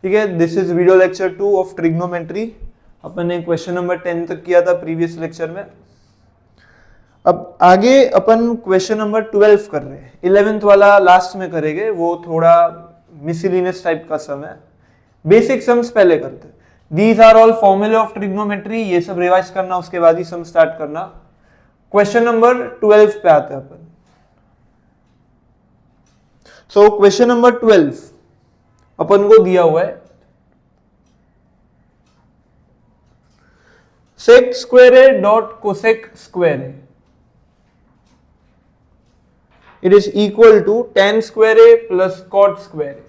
ठीक है, this is video lecture 2 of trigonometry. अपन ने क्वेश्चन नंबर 10 तक किया था प्रीवियस लेक्चर में। अब आगे अपन क्वेश्चन नंबर 12 कर रहे हैं। 11th वाला लास्ट में करेंगे, वो थोड़ा मिसलिनियस टाइप का सम है। बेसिक सम्स पहले करते हैं। दीज आर ऑल फॉर्मूले ऑफ ट्रिग्नोमेट्री, ये सब रिवाइज करना, उसके बाद ही सम स्टार्ट करना। क्वेश्चन नंबर 12 पे आते हैं अपन। सो क्वेश्चन नंबर 12 अपन को दिया हुआ है sec square A dot cosec square A, it is equal to tan square a plus cot square a.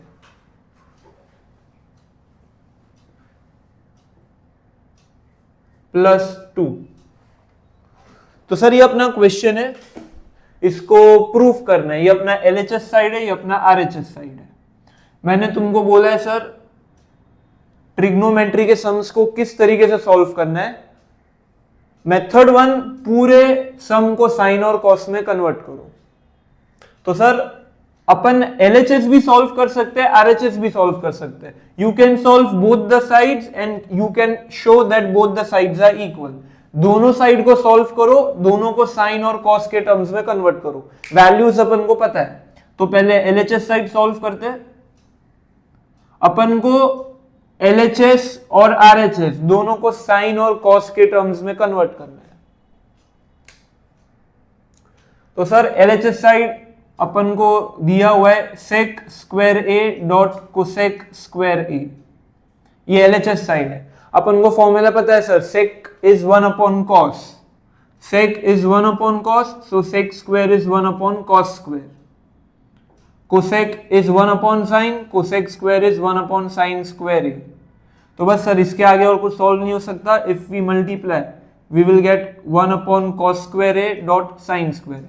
Plus 2। तो सर ये अपना क्वेश्चन है, इसको प्रूफ करना है। ये अपना एलएचएस साइड है, ये अपना आरएचएस साइड है। मैंने तुमको बोला है सर ट्रिग्नोमेट्री के सम्स को किस तरीके से सॉल्व करना है। मेथड 1, पूरे सम को साइन और कॉस में कन्वर्ट करो। तो सर अपन एलएचएस भी सॉल्व कर सकते हैं, आरएचएस भी सॉल्व कर सकते हैं। You can solve both the sides and you can show that both the sides are equal. दोनों साइड को सॉल्व करो, दोनों को साइन और कॉस के टर्म्स में कन्वर्ट करो। वैल्यूज अपन को पता है, तो पहले एलएचएस साइड सॉल्व करते हैं। अपन को एलएचएस और आरएचएस दोनों को साइन और कॉस के टर्म्स में कन्वर्ट करना है। तो सर एलएचएस साइड अपन को दिया हुआ है sec square A dot cosec square A, ये एलएचएस साइड है। अपन को फॉर्मूला पता है sir, sec is 1 upon cos, sec is 1 upon cos, so sec square is 1 upon cos square. Cosec is 1 upon sine, cosec square is 1 upon sine square A. तो बस sir इसके आगे और कुछ सॉल्व नहीं हो सकता। If we multiply we will get 1 upon cos square A dot sine square A.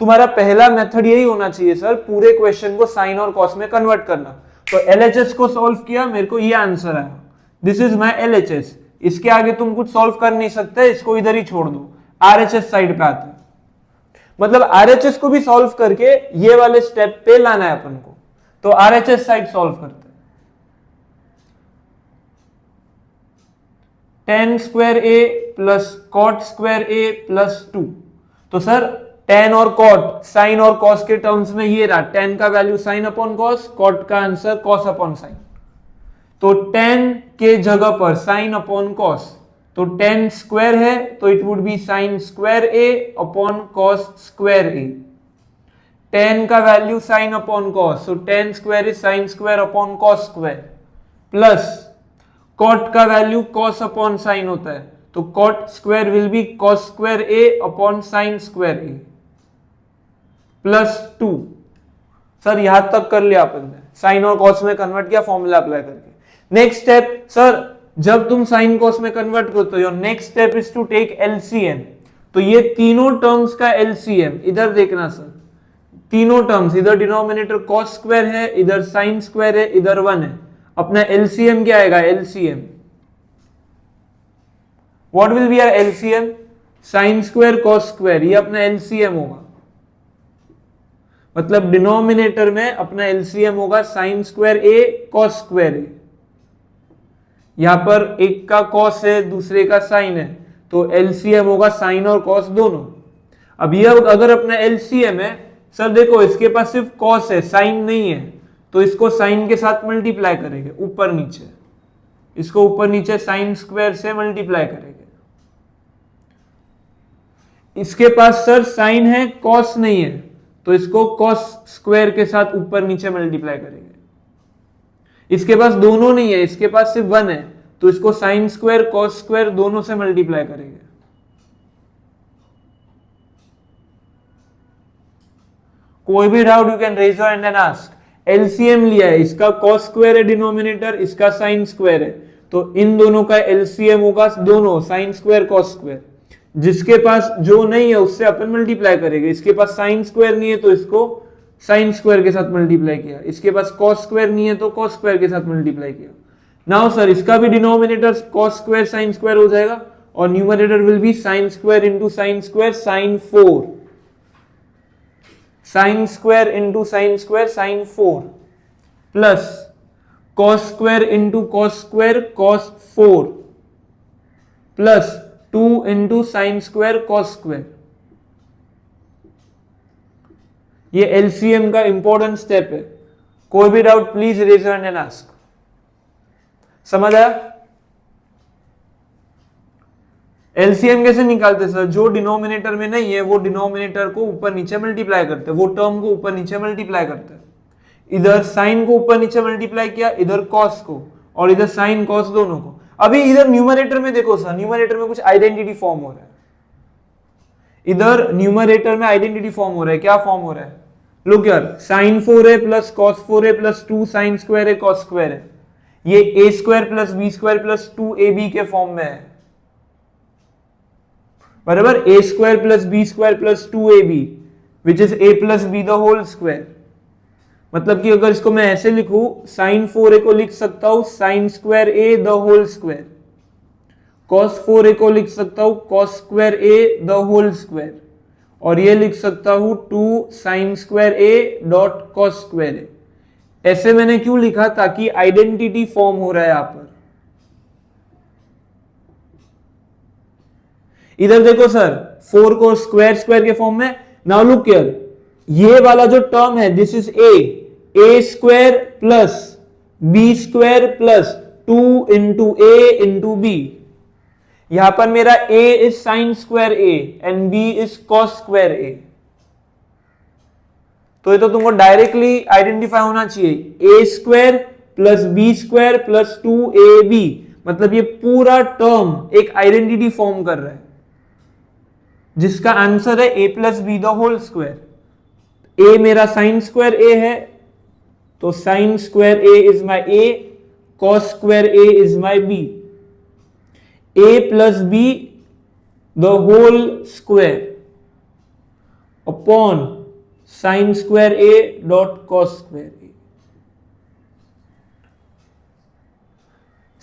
तुम्हारा पहला मेथड यही होना चाहिए सर, पूरे क्वेश्चन को साइन और कॉस में कन्वर्ट करना। तो एलएचएस को सॉल्व किया, मेरे को ये आंसर आया, दिस इज माय एलएचएस। इसके आगे तुम कुछ सॉल्व कर नहीं सकते, इसको इधर ही छोड़ दो। आरएचएस साइड पे आते हैं, मतलब आरएचएस को भी सॉल्व करके ये वाले स्टेप पे लाना है अपन को। तो आरएचएस साइड सॉल्व करते हैं। tan square A plus cot square A plus 2। तो सर tan और cot, साइन और cos के टर्म्स में ये रहा, tan का value sine upon cos, cot का आंसर cos अपॉन साइन। तो tan के जगह पर साइन अपॉन cos, तो tan स्क्वायर है तो it would B sine square a upon cos square a। tan का value sine upon cos, so tan square is sine square upon cos square, plus cot का value cos upon sine होता है, तो cot square will be cos square a upon sine square a plus 2। Sir यहां तक कर लिया अपन ने, sign और कॉस में कन्वर्ट किया फॉर्मूला अप्लाई करके। नेक्स्ट स्टेप सर, जब तुम साइन कॉस में कन्वर्ट करते हो, your next step is to take LCM. तो ये तीनों टर्म्स का एलसीएम इधर देखना सर, तीनों टर्म्स, इधर डिनोमिनेटर कॉस स्क्वायर है, इधर साइन स्क्वायर है, इधर 1 है। अपना एलसीएम क्या आएगा, LCM what will be our LCM, sine square cos square, ये अपना एलसीएम होगा। मतलब डिनोमिनेटर में अपना एलसीएम होगा sine square A cos square ए। यहां पर एक का कॉस है, दूसरे का साइन है, तो एलसीएम होगा साइन और कॉस दोनों। अब ये अगर अपना एलसीएम है सर, देखो इसके पास सिर्फ कॉस है, साइन नहीं है, तो इसको साइन के साथ मल्टीप्लाई करेंगे ऊपर नीचे, इसको ऊपर नीचे साइन स्क्वायर से मल्टीप्लाई करेंगे। इसके पास सर साइन है, कॉस नहीं है, तो इसको cos स्क्वायर के साथ ऊपर नीचे मल्टीप्लाई करेंगे। इसके पास दोनों नहीं है, इसके पास सिर्फ 1 है, तो इसको साइन स्क्वायर cos स्क्वायर दोनों से मल्टीप्लाई करेंगे। कोई भी doubt you can raise your hand and ask. LCM लिया है, इसका cos स्क्वायर है डिनोमिनेटर, इसका साइन स्क्वायर है, तो इन दोनों का एलसीएम होगा दोनों साइन स्क्वायर cos स्क्वायर। जिसके पास जो नहीं है उससे अपन मल्टीप्लाई करेंगे। इसके पास साइन स्क्वायर नहीं है तो इसको साइन स्क्वायर के साथ मल्टीप्लाई किया, इसके पास cos स्क्वायर नहीं है तो cos स्क्वायर के साथ मल्टीप्लाई किया। नाउ सर इसका भी denominator cos square sine square हो जाएगा और numerator will be sine square into sine square sine 4, sine square into sine square sine 4 plus cos square into cos square cos 4 plus 2 into sine square cos square. ये LCM का important step है। कोई भी doubt please raise your hand and ask. समझ आया? LCM कैसे निकालते sir? जो डिनोमिनेटर में नहीं है वो डिनोमिनेटर को ऊपर नीचे मल्टीप्लाई करते हैं, वो टर्म को ऊपर नीचे मल्टीप्लाई करते हैं। इधर साइन को ऊपर नीचे मल्टीप्लाई किया, इधर कॉस को, और इधर साइन कॉस दोनों को। अभी इधर न्यूमरेटर में देखो सर, न्यूमरेटर में कुछ आइडेंटिटी फॉर्म हो रहा है। इधर न्यूमरेटर में आइडेंटिटी फॉर्म हो रहा है। क्या फॉर्म हो रहा है? लुक यार, साइन 4 है प्लस कॉस 4 है प्लस 2 साइन स्क्वायर है कॉस स्क्वायर है। ये A square plus B square plus 2ab के फॉर्म में है, बराबर। A square plus B square plus 2ab which is A plus B the whole square. मतलब कि अगर इसको मैं ऐसे लिखूं, साइन 4a को लिख सकता हूं sine square A the whole square, cos 4a को लिख सकता हूं cos square A the whole square, और ये लिख सकता हूं 2 sine square A dot cos square A. ऐसे मैंने क्यों लिखा? ताकि आइडेंटिटी फॉर्म हो रहा है यहां पर। इधर देखो सर, 4 को स्क्वायर स्क्वायर के फॉर्म में। नाउ लुक हियर, ये वाला जो टर्म है this is A square plus B square plus 2 into A into B. यहां पर मेरा a is sine square A and b is cos square A. तो ये तो तुमको डायरेक्टली आइडेंटिफाई होना चाहिए। a square plus B square plus 2ab, मतलब ये पूरा टर्म एक आइडेंटिटी फॉर्म कर रहा है, जिसका आंसर है a plus B the whole square. a मेरा साइन स्क्वायर a है, तो sine square a is my a, cos square a is my b। a plus B the whole square upon sine square a dot cos square a।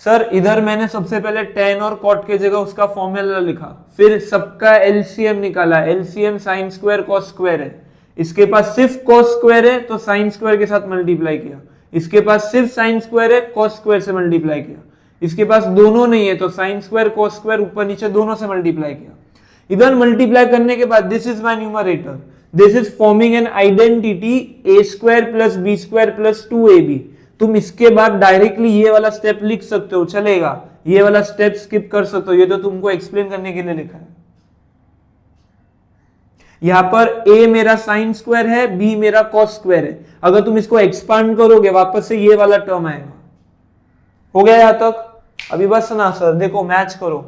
Sir इधर मैंने सबसे पहले tan और cot के जगह उसका फॉर्मूला लिखा, फिर सबका एलसीएम निकाला। LCM sine square cos square है, इसके पास सिर्फ कॉस स्क्वायर है तो साइन स्क्वायर के साथ मल्टीप्लाई किया। इसके पास सिर्फ साइन स्क्वायर है, कॉस स्क्वायर से मल्टीप्लाई किया। इसके पास दोनों नहीं है तो साइन स्क्वायर कॉस स्क्वायर ऊपर नीचे दोनों से मल्टीप्लाई किया। इधर मल्टीप्लाई करने के बाद this is my numerator, this is forming an identity a square plus B square plus 2ab। तुम इसके बाद डायरेक्टली ये वाला स्टेप लिख सकते हो, चलेगा। ये वाला स्टेप स्किप कर सकते हो, ये तो तुमको एक्सप्लेन करने के लिए लिखा है। यहां पर a मेरा साइन स्क्वायर है, b मेरा कॉस स्क्वायर है। अगर तुम इसको एक्सपांड करोगे वापस से ये वाला टर्म आएगा। हो गया यहां तक? अभी बस ना सर, देखो मैच करो,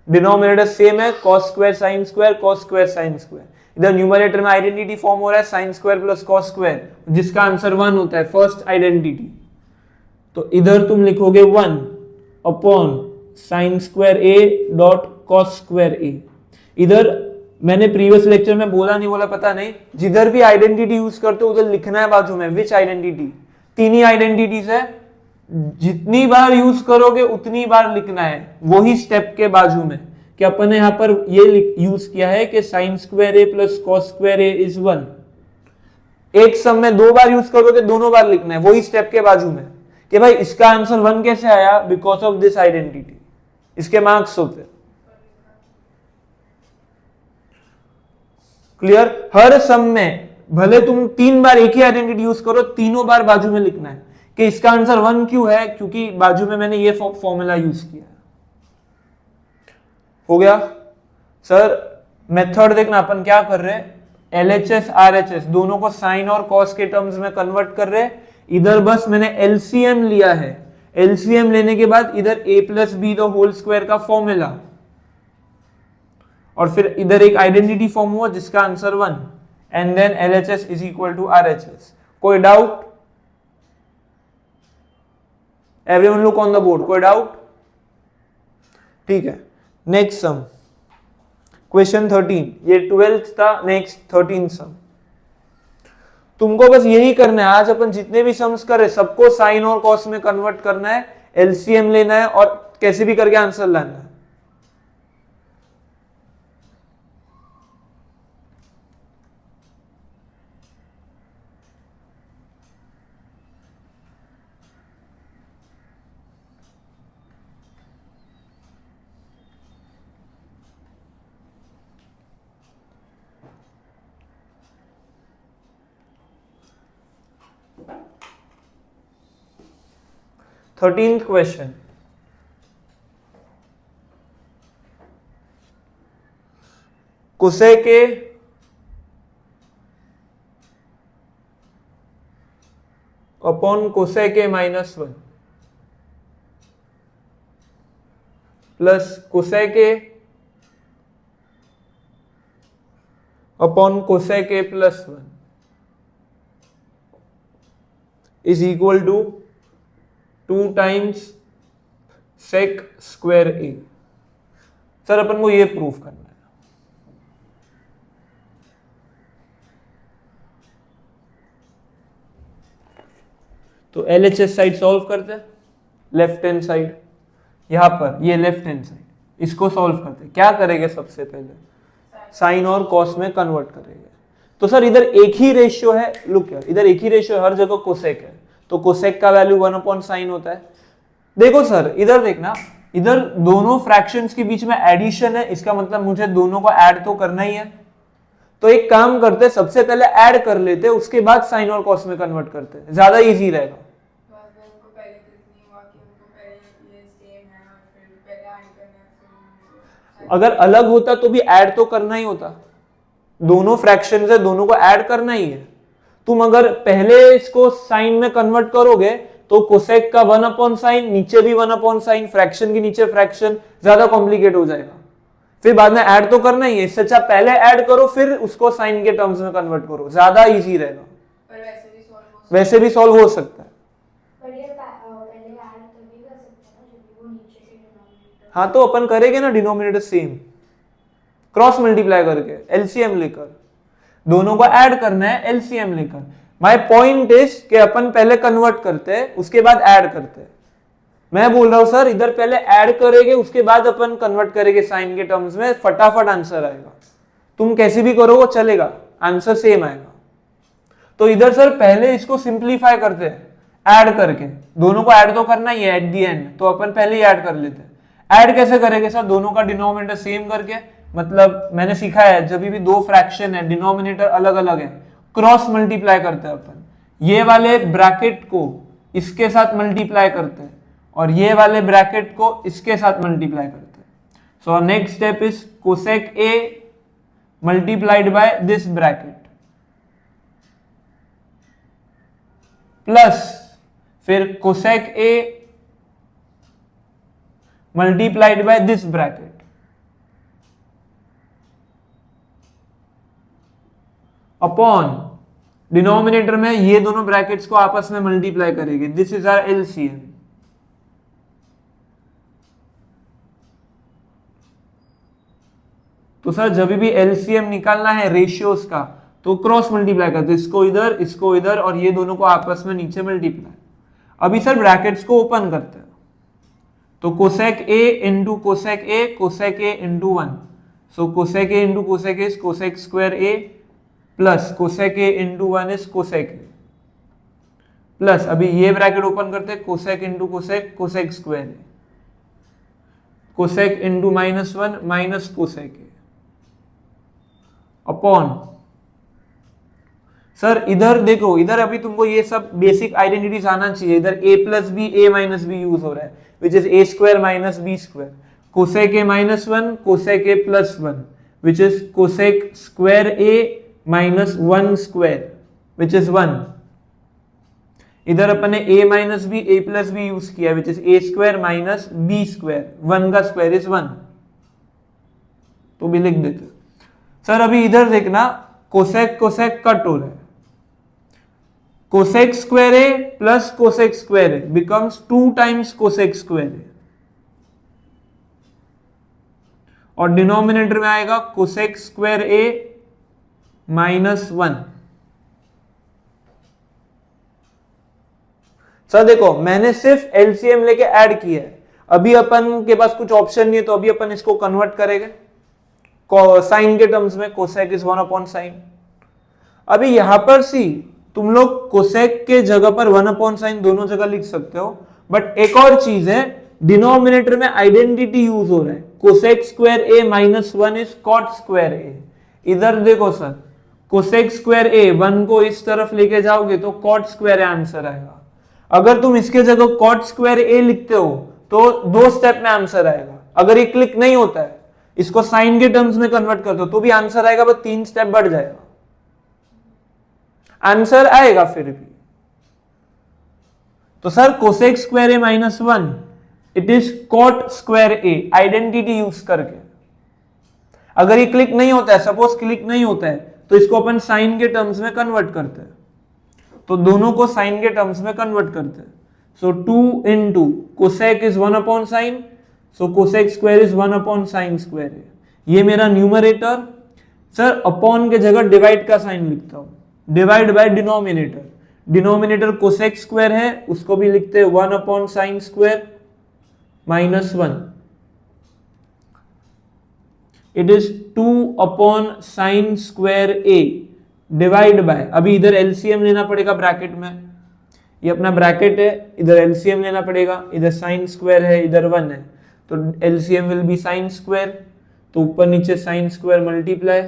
डिनोमिनेटर सेम है, cos square sine square cos square sine square. इधर न्यूमरेटर में आइडेंटिटी फॉर्म हो रहा है sine square plus cos square, जिसका आंसर 1 होता है, फर्स्ट आइडेंटिटी। तो इधर तुम लिखोगे 1 upon sine square A dot cos square A. इधर मैंने प्रीवियस लेक्चर में बोला नहीं बोला पता नहीं, जिधर भी आइडेंटिटी यूज करते हो उधर लिखना है बाजू में विच आइडेंटिटी। 3 ही आइडेंटिटीज है, जितनी बार यूज करोगे उतनी बार लिखना है वही स्टेप के बाजू में। कि अपन ने यहां पर ये यूज किया है कि sign square A plus cos square A is 1। एक सम में 2 बार यूज करोगे, दोनों बार लिखना है वही स्टेप के बाजू में कि भाई इसका आंसर 1 कैसे आया, बिकॉज ऑफ दिस आइडेंटिटी। इसके मार्क्स होते। क्लियर? हर सम में भले तुम 3 बार एक ही आइडेंटिटी यूज करो, तीनों बार बाजू में लिखना है कि इसका आंसर 1 क्यों है, क्योंकि बाजू में मैंने ये फॉर्मूला यूज किया। हो गया सर? मेथड देखना, अपन क्या कर रहे हैं, LHS RHS दोनों को साइन और कॉस के टर्म्स में कन्वर्ट कर रहे हैं। इधर बस मैंने LCM लिया है, LCM लेने के बाद इधर a plus B the whole square का फॉर्मूला, और फिर इधर एक आइडेंटिटी फॉर्म हुआ जिसका answer 1, and then LHS is equal to RHS। कोई doubt? Everyone look on the board. कोई डाउट? ठीक है, नेक्स्ट सम, क्वेश्चन 13। ये 12th था, नेक्स्ट 13th सम। तुमको बस यही करना है, आज अपन जितने भी सम्स कर रहे सबको साइन और कॉस में कन्वर्ट करना है, एलसीएम लेना है और कैसे भी करके आंसर लाना है। 13th question, cosec A upon cosec A minus 1 plus cosec A upon cosec A plus 1 is equal to 2 times sec square A. Sir अपन को ये प्रूफ करना है। तो LHS साइड सॉल्व करते हैं, लेफ्ट हैंड साइड यहां पर, ये लेफ्ट हैंड साइड, इसको सॉल्व करते हैं। क्या करेंगे सबसे पहले, साइन और कॉस में कन्वर्ट करेंगे। तो सर इधर एक ही रेशियो है, लुक यार, इधर एक ही रेशियो है, हर जगह कोसेक है, तो कोसेक का वैल्यू 1/sin होता है। देखो सर इधर देखना, इधर दोनों फ्रैक्शंस के बीच में एडिशन है, इसका मतलब मुझे दोनों को ऐड तो करना ही है। तो एक काम करते हैं, सबसे पहले ऐड कर लेते हैं, उसके बाद साइन और कॉस में कन्वर्ट करते हैं, ज्यादा इजी रहेगा। अगर अलग होता तो भी ऐड तो करना ही होता, दोनों फ्रैक्शंस है, दोनों को ऐड करना ही है। तुम अगर पहले इसको साइन में कन्वर्ट करोगे तो कोसेक का 1/sin, नीचे भी 1/sin, फ्रैक्शन के नीचे फ्रैक्शन, ज्यादा कॉम्प्लिकेट हो जाएगा। फिर बाद में ऐड तो करना ही है, इससे अच्छा पहले ऐड करो फिर उसको साइन के टर्म्स में कन्वर्ट करो, ज्यादा इजी रहेगा। वैसे भी सॉल्व हो सकता है। हाँ तो अपन करेंगे ना डिनोमिनेटर सेम, क्रॉस मल्टीप्लाई करके, एलसीएम लेकर, दोनों को ऐड करना है एलसीएम लेकर। माय पॉइंट इज कि अपन पहले कन्वर्ट करते हैं उसके बाद ऐड करते हैं। मैं बोल रहा हूं सर इधर पहले ऐड करेंगे उसके बाद अपन कन्वर्ट करेंगे साइन के टर्म्स में, फटाफट आंसर आएगा। तुम कैसे भी करोगे चलेगा, आंसर सेम आएगा। तो इधर सर पहले इसको सिंप्लीफाई करते हैं ऐड करके, दोनों को ऐड तो करना ही है एट द एंड, तो अपन पहले ही ऐड कर लेते हैं। ऐड कैसे करेंगे सर, दोनों का डिनोमिनेटर सेम करके, मतलब मैंने सीखा है जब भी दो फ्रैक्शन है डिनोमिनेटर अलग अलग है, क्रॉस मल्टीप्लाई करते हैं अपन, ये वाले ब्रैकेट को इसके साथ मल्टीप्लाई करते हैं और ये वाले ब्रैकेट को इसके साथ मल्टीप्लाई करते हैं। So next step is cosec A multiplied by this bracket plus फिर cosec A multiplied by this bracket upon denominator में ये दोनों ब्रैकेट्स को आपस में मल्टीप्लाई करेंगे। This is our LCM. तो सर जब भी एलसीएम निकालना है रेशियोज का तो क्रॉस मल्टीप्लाई करते, इसको इधर और ये दोनों को आपस में नीचे मल्टीप्लाई। अभी सर ब्रैकेट्स को ओपन करते हैं, तो cosec A into cosec A, cosec A into 1, so cosec A into cosec A is cosec square A plus cosec A into 1 is cosec A plus, अभी ये ब्रैकेट ओपन करते हैं, cosec into cosec, cosec square A, cosec into -1 minus cosec A upon. Sir इधर देखो, इधर अभी तुमको ये सब बेसिक आइडेंटिटीज आना चाहिए। इधर a plus B, a minus B use हो रहा है, which is a square minus B square, cosec A -1, cosec A plus 1, which is cosec square A minus 1 square, which is 1। इधर अपन ने a minus B, a plus B use किया, which is a square minus B square, 1 का square is 1, तो भी लिख देते। Sir अभी इधर देखना, कोसेक कोसेक कट हो रहा है, cosec square A plus cosec square A becomes 2 times cosec square ए, और डिनोमिनेटर में आएगा कोसेक स्क्वायर ए -1। सर देखो मैंने सिर्फ एलसीएम लेके ऐड किया है, अभी अपन के पास कुछ ऑप्शन नहीं है, तो अभी अपन इसको कन्वर्ट करेंगे साइन के टर्म्स में, कोसेक इज 1/sin। अभी यहां पर सी तुम लोग कोसेक के जगह पर 1/sin दोनों जगह लिख सकते हो, बट एक और चीज है, डिनोमिनेटर में आइडेंटिटी यूज हो रहा है, cosec square A -1 is cot square A. इधर देखो सर, कोसेक स्क्वायर ए 1 को इस तरफ लेके जाओगे तो कॉट स्क्वायर ए आंसर आएगा। अगर तुम इसके जगह कॉट स्क्वायर ए लिखते हो तो 2 स्टेप में आंसर आएगा। अगर ये क्लिक नहीं होता है, इसको साइन के टर्म्स में कन्वर्ट कर दो तो भी आंसर आएगा, बस 3 स्टेप बढ़ जाएगा, आंसर आएगा फिर भी। तो sir cosec square A -1 it is cot square a, identity use करके। अगर ये क्लिक नहीं होता है, सपोज क्लिक नहीं होता है, तो इसको अपन साइन के टर्म्स में कन्वर्ट करते हैं, तो दोनों को साइन के टर्म्स में कन्वर्ट करते हैं। सो 2 into cosec is 1 upon sign, so cosec square is 1 upon sine square है। ये मेरा न्यूमरेटर। सर अपॉन के जगह डिवाइड का साइन लिखता हूं, divide by denominator. Denominator cosec square है, उसको भी लिखते हैं 1 upon sine square -1। It is 2 upon sine square a divide bye, अभी इधर एलसीएम लेना पड़ेगा ब्रैकेट में, ये अपना ब्रैकेट है, इधर एलसीएम लेना पड़ेगा, इधर साइन स्क्वायर है, इधर 1 है, तो LCM will be sine square, तो ऊपर नीचे साइन स्क्वायर मल्टीप्लाई,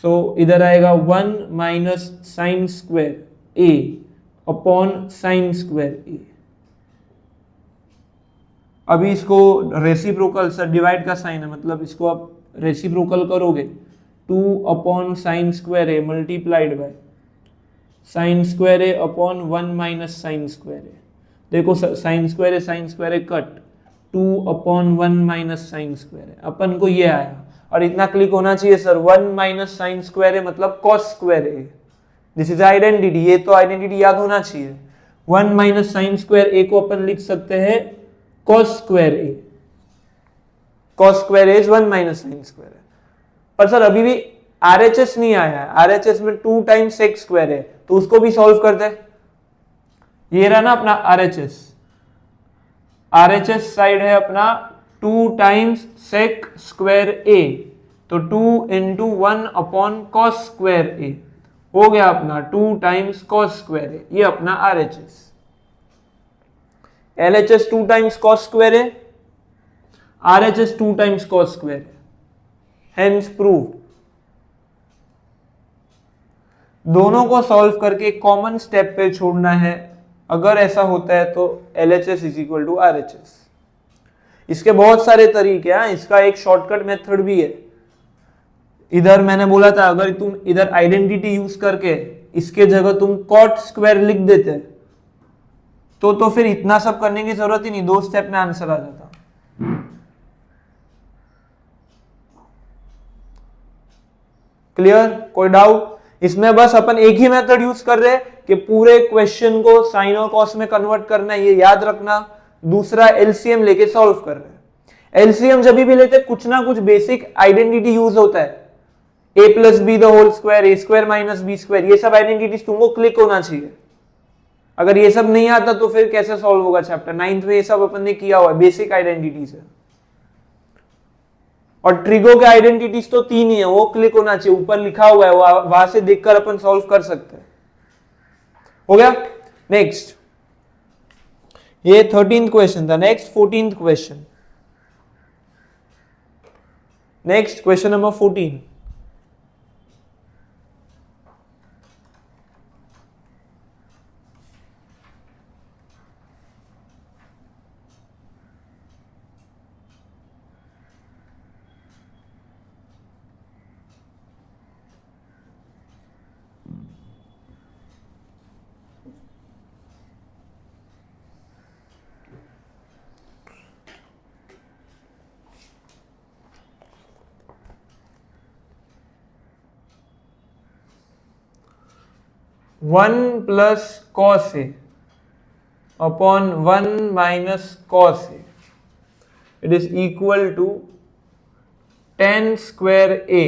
सो इधर आएगा 1 minus sine square A upon sine square A. अभी इसको रेसिप्रोकल, सर डिवाइड का साइन है, मतलब इसको आप रेसिप्रोकल करोगे, 2 upon sine square A multiplied by sine square A upon 1 minus sine square A. देखो sine square A cut, 2 upon 1 minus sine square A, अपन को ये आया। और इतना क्लिक होना चाहिए sir, 1 minus sine square A मतलब cos square A, this is identity, ये तो आइडेंटिटी याद होना चाहिए। 1 माइनस साइन स्क्वायर ए को अपन लिख सकते हैं cos square A, cos square A is 1 minus sine square A. पर सर अभी भी आरएचएस नहीं आया है, आरएचएस में 2 टाइम्स सेक स्क्वायर है, तो उसको भी सॉल्व करते हैं। ये रहा ना अपना आरएचएस, आरएचएस साइड है अपना 2 टाइम्स सेक स्क्वायर ए, तो 2 into 1 अपॉन कॉस स्क्वायर ए हो गया अपना 2 टाइम्स कॉस स्क्वायर ए, ये अपना RHS. LHS 2 times cos square A, RHS 2 times cos square A, hence proved. दोनों को सॉल्व करके कॉमन स्टेप पे छोड़ना है, अगर ऐसा होता है तो LHS is equal to RHS। इसके बहुत सारे तरीके हैं, इसका एक शॉर्टकट मेथड भी है। इधर मैंने बोला था अगर तुम इधर आइडेंटिटी यूज करके इसके जगह तुम कॉट स्क्वायर लिख देते तो फिर इतना सब करने की जरूरत ही नहीं, 2 स्टेप में आंसर आ जाता। क्लियर? कोई डाउट? इसमें बस अपन एक ही मेथड यूज कर रहे हैं कि पूरे क्वेश्चन को साइन और कॉस में कन्वर्ट करना है, ये याद रखना। दूसरा एलसीएम लेके सॉल्व कर रहे हैं। एलसीएम जब भी लेते कुछ ना कुछ बेसिक आइडेंटिटी यूज होता है, a plus B the whole square, a square minus B square, ये सब आइडेंटिटीज तुमको क्लिक होना चाहिए। अगर ये सब नहीं आता तो फिर कैसे सॉल्व होगा चैप्टर 9 में? ये सब अपन ने किया हुआ है, बेसिक आइडेंटिटीज है। और ट्रिगो के आइडेंटिटीज तो 3 ही है, वो क्लिक होना चाहिए, ऊपर लिखा हुआ है, वहां से देखकर अपन सॉल्व कर सकते हैं। हो गया? नेक्स्ट, ये 13th क्वेश्चन था। Next 14th question. Next question number 14। One plus cos A upon 1 minus cos a, it is equal to tan square A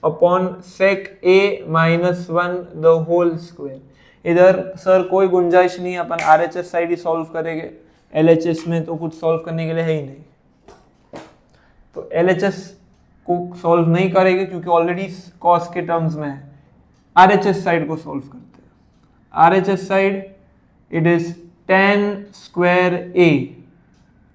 upon sec a minus 1 the whole square. इधर sir कोई गुंजाइश नहीं, अपन RHS side ही solve करेंगे, LHS में तो कुछ सॉल्व करने के लिए है ही नहीं, तो LHS को सॉल्व नहीं करेंगे क्योंकि ऑलरेडी कॉस के टर्म्स में है। RHS साइड को सॉल्व करते हैं। RHS side it is tan square a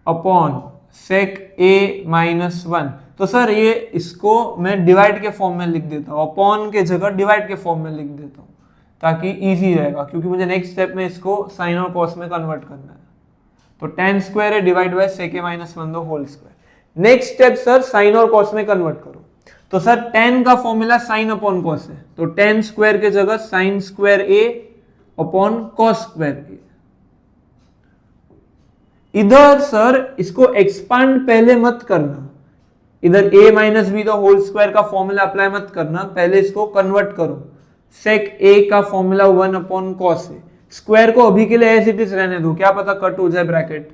upon sec a minus 1। तो सर ये इसको मैं डिवाइड के फॉर्म में लिख देता हूं, अपॉन के जगह डिवाइड के फॉर्म में लिख देता हूं। ताकि इजी रहेगा, क्योंकि मुझे नेक्स्ट स्टेप में इसको साइन और कॉस में कन्वर्ट करना है। तो tan स्क्वायर है divide by sec a minus 1 the whole square. Next step sir sine और कॉस में कन्वर्ट करो। तो सर tan का फॉर्मूला साइन अपॉन कॉस है, तो tan स्क्वायर के जगह sine square a upon cos square a। इधर सर इसको एक्सपांड पहले मत करना, इधर a minus b the whole square का फॉर्मूला अप्लाई मत करना, पहले इसको कन्वर्ट करो। sec a का formula 1 upon cos a, square को अभी के लिए एज इट इज रहने दो, क्या पता कट हो जाए bracket.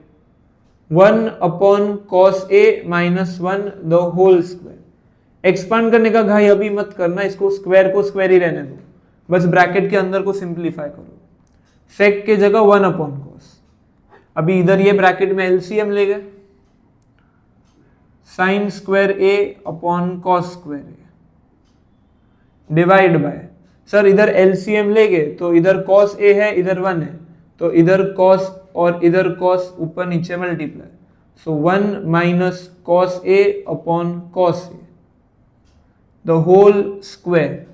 1 upon cos a minus 1 the whole square. Expand करने का घाई अभी मत करना, इसको स्क्वायर को स्क्वायर ही रहने दो, बस ब्रैकेट के अंदर को सिंप्लीफाई करो। sec के जगह 1 अपॉन कॉस, अभी इधर ये ब्रैकेट में एलसीएम ले गए, sign square a upon cos square a divide by, sir इधर एलसीएम ले गए तो इधर cos a है इधर 1 है, तो इधर cos और इधर cos ऊपर नीचे multiply, so 1 minus cos a upon cos a the whole square.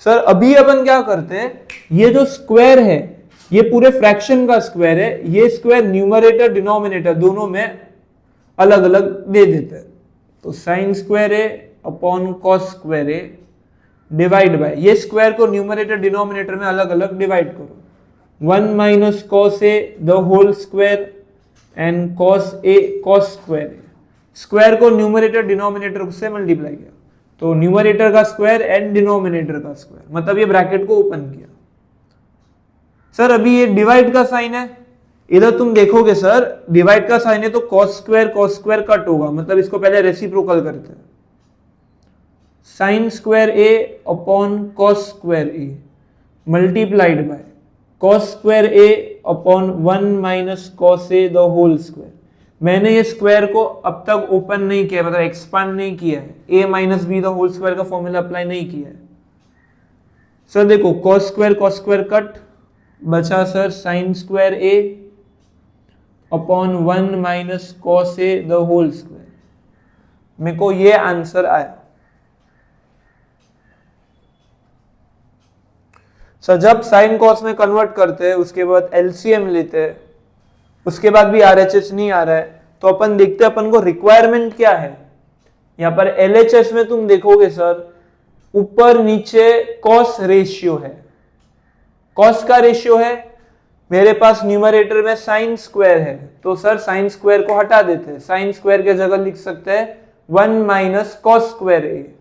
Sir अभी अपन क्या करते हैं, ये जो स्क्वायर है ये पूरे फ्रैक्शन का स्क्वायर है, ये स्क्वायर न्यूमरेटर डिनोमिनेटर दोनों में अलग अलग दे देते हैं। तो sine square A upon cos square a divide by, ये स्क्वायर को न्यूमरेटर डिनोमिनेटर में अलग अलग डिवाइड करो। 1 minus cos a the whole square and cos a cos square a, square को न्यूमरेटर डिनोमिनेटर से मल्टीप्लाई किया, तो न्यूमरेटर का स्क्वायर एंड डिनोमिनेटर का स्क्वायर, मतलब ये ब्रैकेट को ओपन किया। सर अभी ये डिवाइड का साइन है, इधर तुम देखोगे सर डिवाइड का साइन है तो cos स्क्वायर कट होगा, मतलब इसको पहले रेसिप्रोकल करते हैं। Sine square a upon cos square a multiplied by cos square a upon 1 minus cos a the whole square. मैंने ये स्क्वायर को अब तक ओपन नहीं किया, मतलब एक्सपांड नहीं किया है, a minus b the whole square का फॉर्मूला अप्लाई नहीं किया है। सर देखो cos स्क्वायर कट, बचा sir sine square a upon 1 minus cos a the whole square. मेरे को ये आंसर आया। सर जब साइन कॉस में कन्वर्ट करते हैं उसके बाद एलसीएम लेते हैं, उसके बाद भी आरएचएस नहीं आ रहा है, तो अपन देखते हैं अपन को रिक्वायरमेंट क्या है। यहां पर एलएचएस में तुम देखोगे सर ऊपर नीचे कॉस रेशियो है, कॉस का रेशियो है, मेरे पास न्यूमरेटर में साइन स्क्वायर है, तो सर साइन स्क्वायर को हटा देते हैं, साइन स्क्वायर के जगह लिख सकते हैं 1 माइनस कॉस स्क्वायर ए।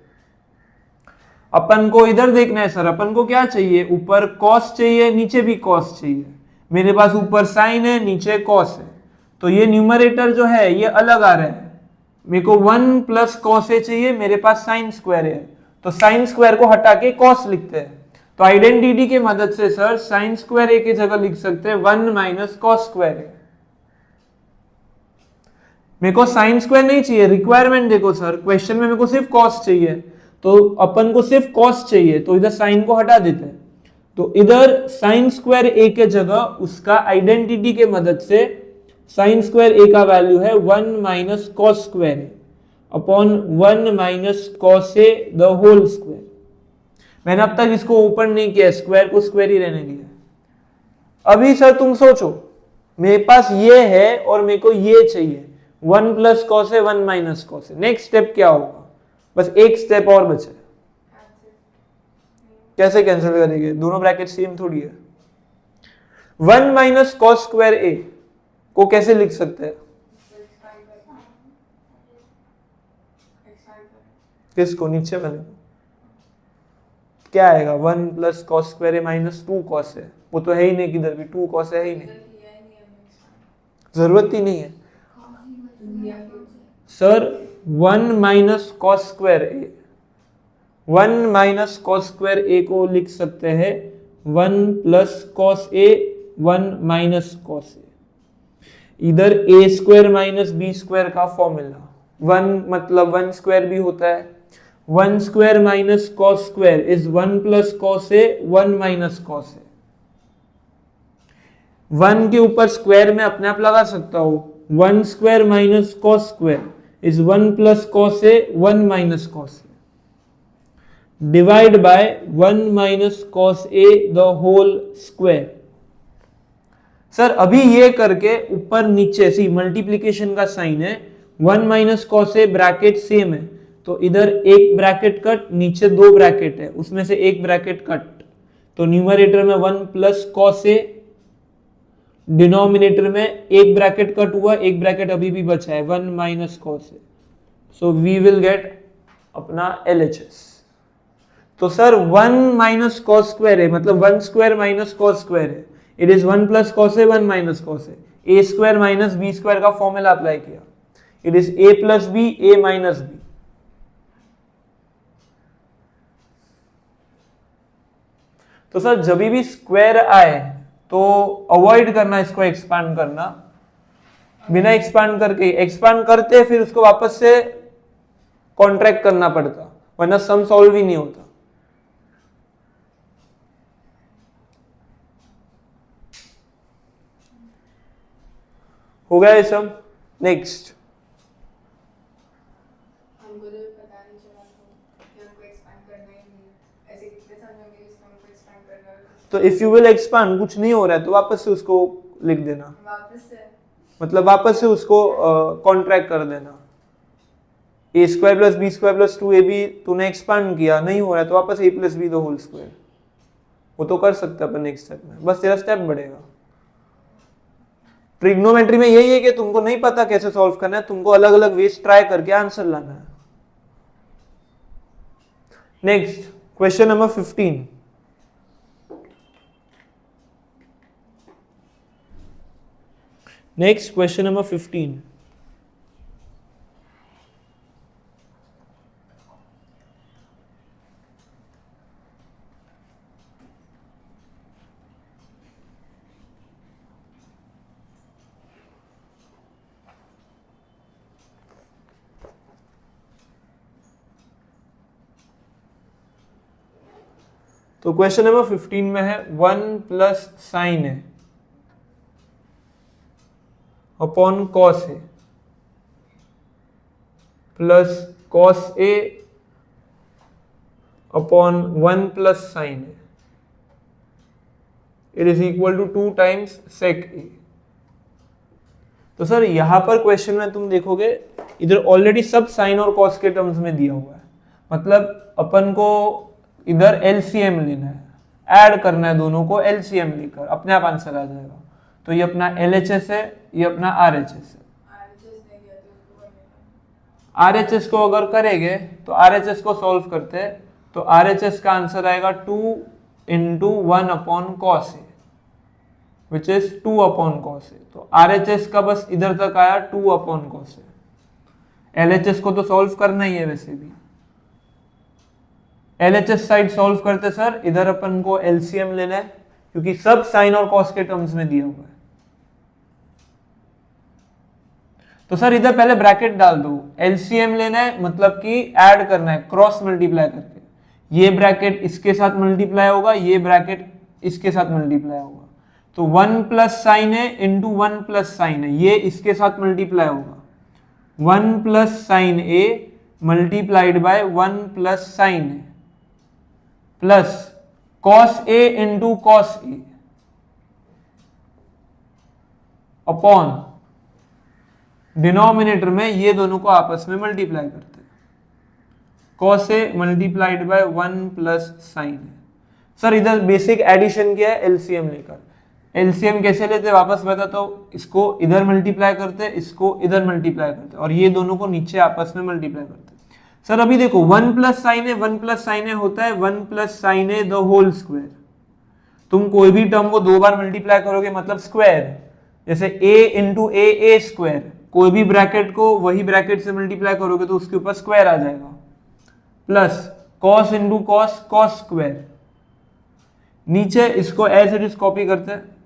अपन को इधर देखना है सर, अपन को क्या चाहिए, ऊपर कॉस चाहिए नीचे भी कॉस चाहिए, मेरे पास ऊपर साइन है नीचे कॉस है, तो ये न्यूमरेटर जो है ये अलग आ रहा है, मेरे को 1 प्लस कॉस ए चाहिए, मेरे पास साइन स्क्वायर है, तो साइन स्क्वायर को हटा के कॉस लिखते हैं। तो आइडेंटिटी की मदद से सर साइन स्क्वायर ए की जगह लिख सकते हैं 1 माइनस कॉस स्क्वायर ए। मेरे को साइन स्क्वायर नहीं चाहिए, रिक्वायरमेंट देखो सर, क्वेश्चन में मेरे को सिर्फ कॉस चाहिए, तो अपन को सिर्फ कॉस चाहिए, तो इधर साइन को हटा देते हैं, तो इधर साइन स्क्वायर ए के जगह उसका आइडेंटिटी के मदद से साइन स्क्वायर ए का वैल्यू है 1 minus cos square A upon 1 minus cos a the whole square. मैंने अब तक इसको ओपन नहीं किया, स्क्वायर को स्क्वायर ही रहने दिया। अभी सर तुम सोचो, मेरे पास ये है और मेरे को ये चाहिए, 1 प्लस कॉस है 1 माइनस कॉस है, नेक्स्ट स्टेप क्या होगा, बस एक स्टेप और बचे। कैसे कैंसिल करेंगे, दोनों ब्रैकेट सेम थोड़ी है। 1 माइनस कॉस स्क्वायर ए को कैसे लिख सकते हैं, किसको, नीचे वाले क्या आएगा, 1 प्लस कॉस स्क्वायर ए माइनस 2 कॉस है, वो तो है ही नहीं, किधर भी 2 कॉस है ही नहीं, जरूरत ही नहीं है sir. 1 minus cos square A, 1 minus cos square A को लिख सकते हैं 1 plus cos A 1 minus cos A, इधर A square minus B square का फॉर्मूला, 1 मतलब 1 स्क्वायर भी होता है, 1 square minus cos square is 1 plus cos A 1 minus cos ए। 1 के ऊपर स्क्वायर में अपने आप लगा सकता हूं, 1 square minus cos square is 1 plus cos A 1 minus cos a. Divide by 1 minus cos a the whole square. Sir अभी ये करके ऊपर नीचे सी मल्टीप्लीकेशन का साइन है, 1 minus cos A bracket same है, तो इधर एक ब्रैकेट कट, नीचे दो ब्रैकेट है, उसमें से एक ब्रैकेट कट, तो न्यूमरेटर में 1 प्लस कॉस ए, डिनोमिनेटर में एक ब्रैकेट कट हुआ, एक ब्रैकेट अभी भी बचा है, 1 minus cos a, so we will get अपना LHS। तो सर 1 माइनस कॉस स्क्वायर है, मतलब 1 स्क्वायर माइनस कॉस स्क्वायर है, it is 1 plus cos A 1 minus cos A square minus B square का फॉर्मूला अप्लाई किया, it is A plus B A minus b. तो sir जब भी square आए तो अवॉइड करना इसको एक्सपांड करना, बिना एक्सपांड करके, एक्सपांड करते फिर उसको वापस से कॉन्ट्रैक्ट करना पड़ता, वरना सम सॉल्व ही नहीं होता। हो गया ये सब। नेक्स्ट, हमको तो पता नहीं चला कि हमको एक्सपांड करना ही नहीं है, ऐसे कितने साल हो गए इसको हमको एक्सपांड करना है। तो इफ यू विल एक्सपांड, कुछ नहीं हो रहा है तो वापस से उसको लिख देना, वापस से मतलब वापस से उसको कॉन्ट्रैक्ट कर देना। A square plus B square plus 2ab तूने एक्सपांड किया, नहीं हो रहा है तो वापस a plus B the whole square, वो तो कर सकते अपन नेक्स्ट स्टेप में, बस तेरा स्टेप बढ़ेगा। ट्रिग्नोमेट्री में यही है कि तुमको नहीं पता कैसे सॉल्व करना है, तुमको अलग अलग वेज ट्राई करके आंसर लाना है। Next question number 15। Next question number 15। तो क्वेश्चन नंबर 15 में है 1 प्लस साइन है upon cos A plus cos A upon 1 plus sine A, it is equal to 2 times sec A. तो सर यहां पर क्वेश्चन में तुम देखोगे इधर ऑलरेडी सब साइन और कॉस के टर्म्स में दिया हुआ है, मतलब अपन को इधर LCM लेना है, ऐड करना है दोनों को, LCM लेकर अपने आप आंसर आ जाएगा। तो ये अपना LHS है, ये अपना RHS है। RHS को अगर करेंगे तो RHS को सॉल्व करते हैं, तो RHS का आंसर आएगा 2 into 1 upon cos A, which is 2 upon cos ए। तो RHS का बस इधर तक आया 2 अपॉन कॉस ए। LHS को तो सॉल्व करना ही है वैसे भी, LHS साइड सॉल्व करते सर, इधर अपन को LCM लेना है क्योंकि सब साइन और कॉस के टर्म्स में दिया हुआ है। तो सर इधर पहले ब्रैकेट डाल दो, LCM लेना है मतलब कि ऐड करना है क्रॉस मल्टीप्लाई करके, ये ब्रैकेट इसके साथ मल्टीप्लाई होगा, ये ब्रैकेट इसके साथ मल्टीप्लाई होगा, तो 1 प्लस साइन है इंटू 1 प्लस साइन है, ये इसके साथ मल्टीप्लाई होगा, 1 plus sine A multiplied bye 1 plus sine A plus cos A into cos A upon denominator में ये दोनों को आपस में मल्टीप्लाई करते हैं, cos A multiplied bye 1 plus sine A. Sir इधर बेसिक एडिशन किया है LCM लेकर, LCM कैसे लेते वापस बता, तो इसको इधर मल्टीप्लाई करते, इसको इधर मल्टीप्लाई करते और ये दोनों को नीचे आपस में मल्टीप्लाई करते। सर अभी देखो 1 plus sine A, 1 plus sine a होता है 1 plus sine A the whole square. तुम कोई भी टर्म को दो बार मल्टीप्लाई करोगे मतलब स्क्वायर, जैसे a इंटू ए स्क्वायर, कोई भी ब्रैकेट को वही ब्रैकेट से मल्टीप्लाई करोगे तो उसके ऊपर स्क्वायर आ जाएगा, plus cos into cos, cos square, नीचे इसको एज इट इज कॉपी करते हैं।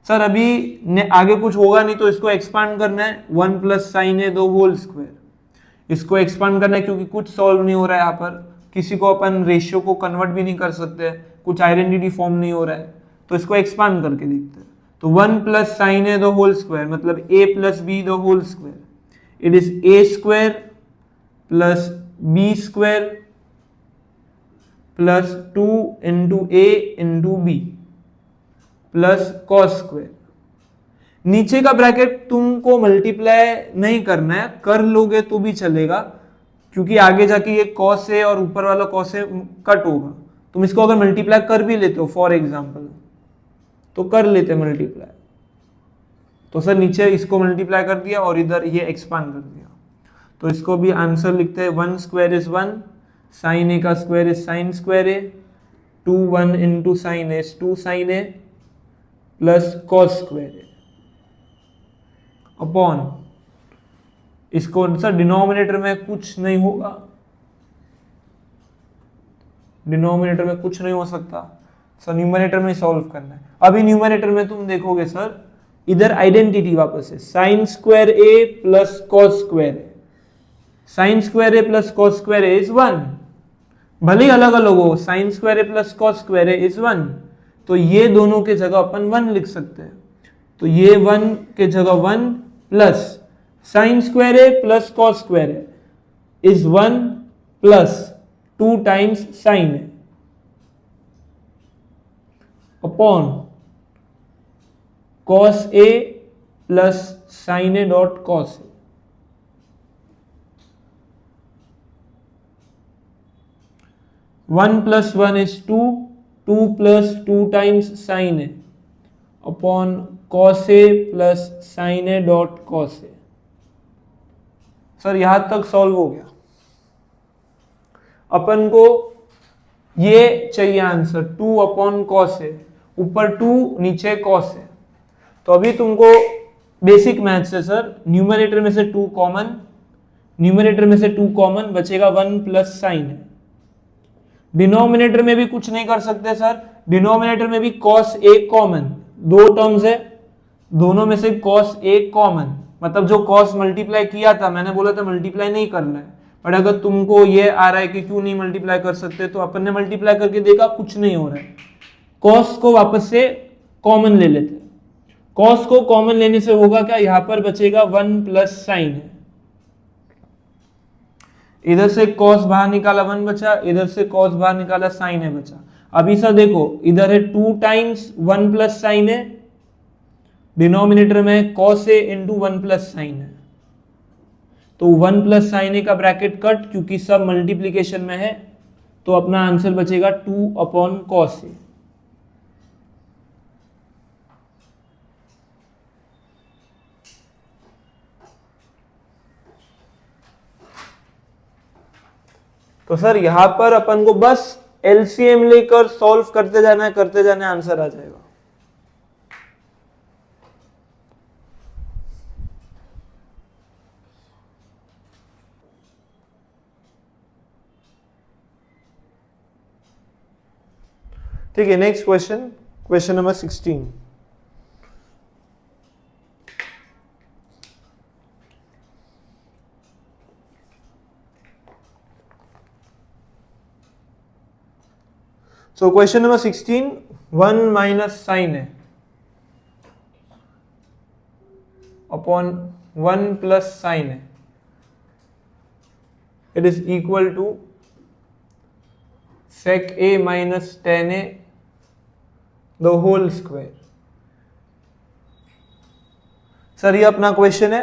सर अभी आगे कुछ होगा नहीं तो इसको एक्सपांड करना है, 1 plus sine A the whole square, इसको एक्सपांड करना है क्योंकि कुछ सॉल्व नहीं हो रहा है यहाँ पर, किसी को अपन रेशियो को कन्वर्ट भी नहीं कर सकते, कुछ आइडेंटिटी फॉर्म नहीं हो रहा है, तो इसको एक्सपांड करके देखते हैं। तो 1 plus sine A the whole square मतलब a plus B the whole square, it is A square plus B square plus 2 into A into b plus cos square. नीचे का ब्रैकेट तुमको मल्टीप्लाई नहीं करना है, कर लोगे तो भी चलेगा, क्योंकि आगे जाके ये कॉस है और ऊपर वाला कॉस है कट होगा। तुम इसको अगर मल्टीप्लाई कर भी लेते हो फॉर एग्जांपल, तो कर लेते मल्टीप्लाई, तो सर नीचे इसको मल्टीप्लाई कर दिया और इधर ये एक्सपांड कर दिया, तो इसको भी आंसर लिखते हैं 1 स्क्वायर इज 1, साइन ए का square is sine square a, 2 1 into sine A is 2 sine A plus cos square A upon, इसको सर डिनोमिनेटर में कुछ नहीं होगा, डिनोमिनेटर में कुछ नहीं हो सकता सर, न्यूमरेटर में सॉल्व करना है। अभी न्यूमरेटर में तुम देखोगे सर इधर आइडेंटिटी वापस है, sine square A plus cos square A, sine square A plus cos square A is 1, भले ही अलग अलग हो, sign square A plus cos square A is 1, तो ये दोनों के जगह अपन 1 लिख सकते हैं, तो ये 1 के जगह 1 plus sine square A plus cos square A is 1 plus 2 times sign A upon cos A plus sine A dot cos A. One plus one is 2, 2 plus 2 times sign A upon cos A plus sine A dot cos A. Sir यहां तक solve हो गया। अपन को ये चाहिए answer 2 upon cos ए, ऊपर 2 नीचे cos है, तो अभी तुमको बेसिक मैथ्स है सर, न्यूमरेटर में से 2 कॉमन, न्यूमरेटर में से 2 कॉमन बचेगा 1 प्लस साइन है। डिनोमिनेटर में भी कुछ नहीं कर सकते सर, डिनोमिनेटर में भी कॉस ए कॉमन, 2 टर्म्स है, दोनों में से कॉस ए कॉमन, मतलब जो कॉस मल्टीप्लाई किया था, मैंने बोला था मल्टीप्लाई नहीं करना है, बट अगर तुमको ये आ रहा है कि क्यों नहीं मल्टीप्लाई कर सकते, तो अपन ने मल्टीप्लाई करके देखा कुछ नहीं हो रहा है, कॉस को वापस से कॉमन ले लेते हैं, कॉस को कॉमन लेने से होगा क्या, यहां पर बचेगा 1 प्लस साइन है, इधर से कॉस बाहर निकाला 1 बचा, इधर से कॉस बाहर निकाला साइन है बचा। अभी सर देखो इधर है 2 टाइम्स 1 प्लस साइन है, डिनोमिनेटर में cos A into 1 plus sine है, तो 1 प्लस साइन ए का ब्रैकेट कट, क्योंकि सब मल्टीप्लीकेशन में है, तो अपना आंसर बचेगा 2 अपॉन कॉस ए। तो सर यहां पर अपन को बस एलसीएम लेकर सॉल्व करते जाना है, करते जाना है, आंसर आ जाएगा। ठीक है, next question, question number 16। So question number 16, 1 minus sin a upon 1 plus sin a, it is equal to sec a minus tan a the whole square। Sir ये अपना क्वेश्चन है,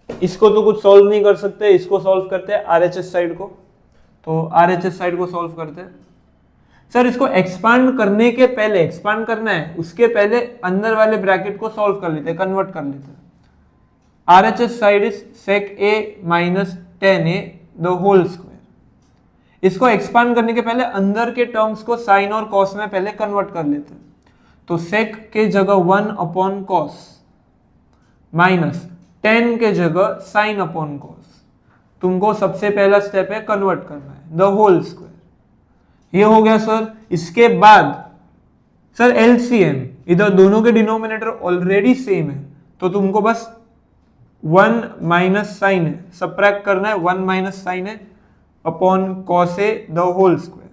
इसको तो कुछ सॉल्व नहीं कर सकते, इसको सॉल्व करते हैं आरएचएस साइड को, तो आरएचएस साइड को सॉल्व करते हैं। सर इसको एक्सपांड करने के पहले, एक्सपांड करना है उसके पहले अंदर वाले ब्रैकेट को सॉल्व कर लेते हैं, कन्वर्ट कर लेते हैं। RHS side is sec a minus tan a the whole square. इसको एक्सपांड करने के पहले अंदर के टर्म्स को साइन और कॉस में पहले कन्वर्ट कर लेते हैं, तो सेक के जगह 1 अपॉन कॉस माइनस 10 के जगह साइन अपॉन कॉस। तुमको सबसे पहला स्टेप है कन्वर्ट करना है द होल स्क्वायर, ये हो गया सर। इसके बाद सर एलसीएम, इधर दोनों के डिनोमिनेटर ऑलरेडी सेम है, तो तुमको बस 1 माइनस साइन है सबट्रैक्ट करना है, 1 माइनस साइन है upon cos a the whole square.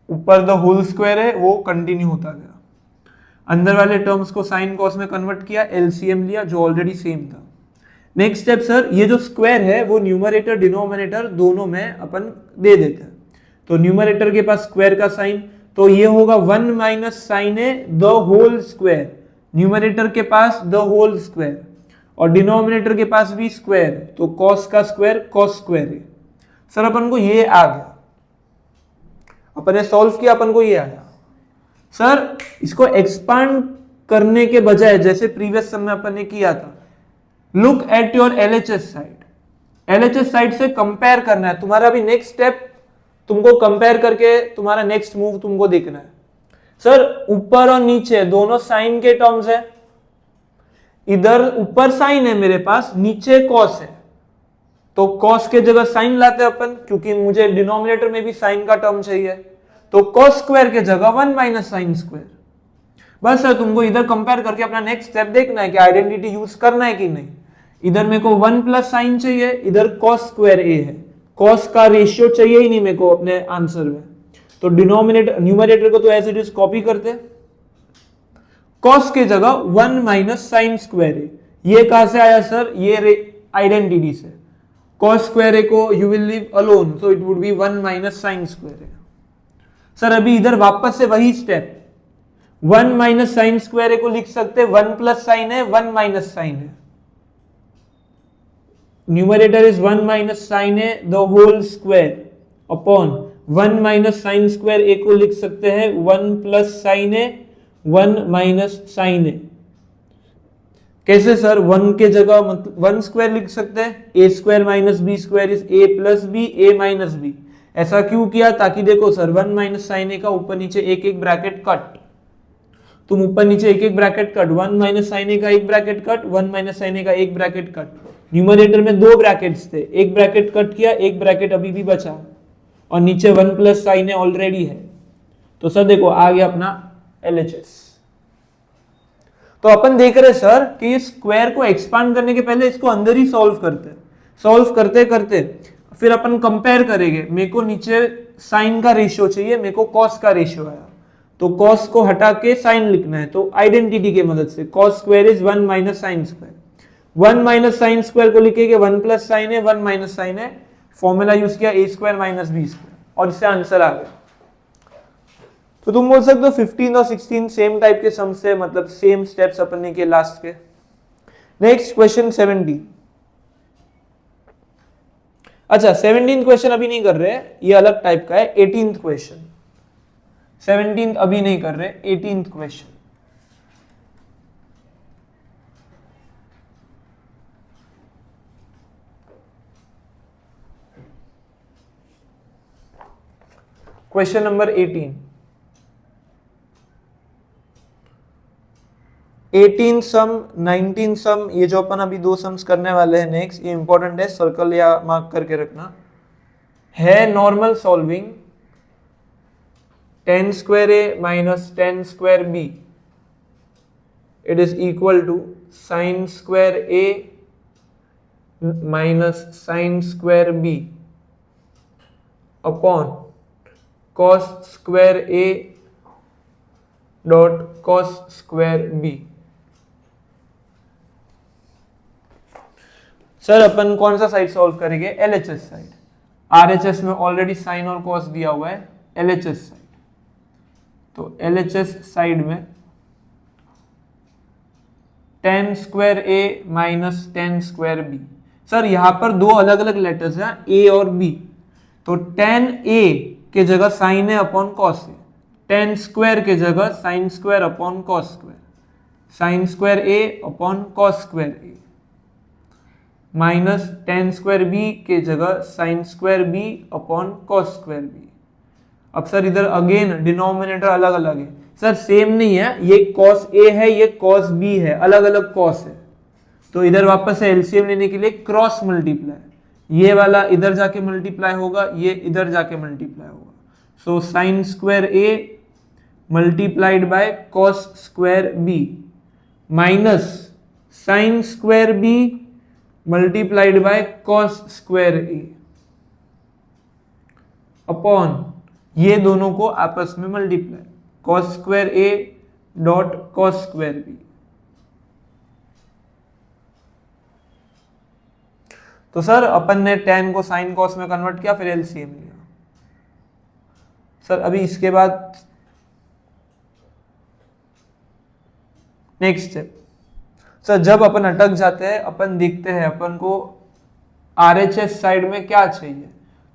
ऊपर द होल स्क्वायर है वो कंटिन्यू होता गया। अंदर वाले टर्म्स को साइन कॉस में कन्वर्ट किया, एलसीएम लिया जो ऑलरेडी सेम था। नेक्स्ट स्टेप सर, ये जो स्क्वायर है वो न्यूमरेटर डिनोमिनेटर दोनों में अपन दे देते हैं। तो न्यूमरेटर के पास स्क्वायर का साइन, तो ये होगा 1 minus sine A the whole square, numerator के पास द होल स्क्वायर और डिनोमिनेटर के पास भी स्क्वायर, तो कॉस का स्क्वायर कॉस स्क्वायर है। सर अपन को ये आ गया, अपन ने सॉल्व किया, अपन को ये आया। सर इसको एक्सपांड करने के बजाय जैसे प्रीवियस सम में अपन ने किया था, look at your LHS side, LHS side से कंपेयर करना है तुम्हारा भी नेक्स्ट स्टेप, तुमको कंपेयर करके तुम्हारा नेक्स्ट मूव तुमको देखना है। सर ऊपर और नीचे दोनों साइन के टर्म्स है, इधर ऊपर साइन है मेरे पास, नीचे कॉस है, तो कॉस के जगह साइन लाते हैं अपन, क्योंकि मुझे डिनोमिनेटर में भी साइन का टर्म चाहिए, तो कॉस स्क्वायर के जगह 1 माइनस साइन स्क्वायर। बस सर तुमको इधर कंपेयर करके अपना नेक्स्ट स्टेप देखना है कि आइडेंटिटी यूज करना है कि नहीं। इधर मेरे को 1 प्लस साइन चाहिए, इधर कॉस स्क्वायर ए है, कॉस का रेशियो चाहिए ही नहीं मेरे को अपने आंसर में, तो डिनोमिनेटर न्यूमरेटर को तो एज इट इज कॉपी करते, कॉस के जगह 1 माइनस साइन स्क्वायर ए। ये कहां से आया सर, ये आइडेंटिटी से, कॉस स्क्वायर ए को you will leave alone, so it would be 1 minus sine square A. Sir अभी इधर वापस से वही step, 1 minus sine square A को लिख सकते 1 प्लस साइन है 1 माइनस साइन है, numerator is 1 minus sine A the whole square upon 1 minus sine square A को लिख सकते हैं 1 plus sine A 1 minus sine A. कैसे सर, 1 के जगह मतलब 1 स्क्वायर लिख सकते हैं, A square minus B square is A plus B A minus B. ऐसा क्यों किया, ताकि देखो सर 1 माइनस साइन ए का ऊपर नीचे एक एक ब्रैकेट कट, तुम ऊपर नीचे एक एक bracket cut, 1 minus sine a का एक bracket cut, 1 minus sine a का एक ब्रैकेट कट। न्यूमरेटर में 2 ब्रैकेट्स थे, एक ब्रैकेट कट किया, एक ब्रैकेट अभी भी बचा और नीचे 1 प्लस साइन ए ऑलरेडी है, तो सर देखो आ गया अपना एलएचएस। तो अपन देख रहे सर कि इस स्क्वायर को एक्सपांड करने के पहले इसको अंदर ही सॉल्व करते, सॉल्व करते करते फिर अपन कंपेयर करेंगे, मेरे को नीचे साइन का रेशियो चाहिए, मेरे को कॉस का रेशियो आया, तो कॉस को हटा के साइन लिखना है, तो आइडेंटिटी की मदद से cos square is 1 minus sine square, 1 minus sine square को लिखेंगे 1 प्लस साइन है 1 माइनस साइन है, फॉर्मूला यूज किया ए स्क्वायर माइनस बी स्क्वायर और इससे आंसर आ गया। तो तुम बोल सकते हो 15 और 16 सेम टाइप के सम से, मतलब सेम स्टेप्स अपन ने किए लास्ट के। Next question 17। अच्छा 17th क्वेश्चन अभी नहीं कर रहे, ये अलग टाइप का है। 18th क्वेश्चन, 17th अभी नहीं कर रहे, 18th क्वेश्चन। Question number 18। 18 सम 19 सम, ये जो अपन अभी 2 सम्स करने वाले हैं नेक्स्ट, ये इंपॉर्टेंट है, सर्कल या मार्क करके रखना है। Normal solving 10 square A minus 10 square B, it is equal to sine square A minus sine square B upon cos square a dot cos square b। Sir अपन कौन सा side solve करेंगे, LHS side. RHS में already sine और cos दिया हुआ है, LHS side, तो एलएचएस साइड में 10 square a minus 10 square b। Sir यहां पर 2 अलग अलग लेटर्स हैं, a और b, तो 10a के जगह साइन है अपॉन कॉस है, 10 स्क्वायर के जगह sine square upon cos square, sine square ए अपॉन कॉस स्क्वायर ए, माइनस 10 स्क्वायर बी के जगह sine square B upon cos square B. अब सर इधर अगेन डिनोमिनेटर अलग अलग है, सर सेम नहीं है, ये कॉस ए है ये कॉस बी है, अलग अलग कॉस है, तो इधर वापस से एलसीएम लेने के लिए क्रॉस मल्टीप्लाई, ये वाला इधर जाके मल्टीप्लाई होगा, ये इधर जाके मल्टीप्लाई होगा, so sine square A multiplied by cos square b minus sine square b multiplied by cos square A upon ये दोनों को आपस में मल्टीप्लाई, कॉस स्क्वायर ए डॉट कॉस स्क्वायर बी। तो सर अपन ने tan को sin cos में कन्वर्ट किया, फिर एलसीएम लिया। सर अभी इसके बाद नेक्स्ट स्टेप, सर जब अपन अटक जाते हैं अपन देखते हैं अपन को आरएचएस साइड में क्या चाहिए।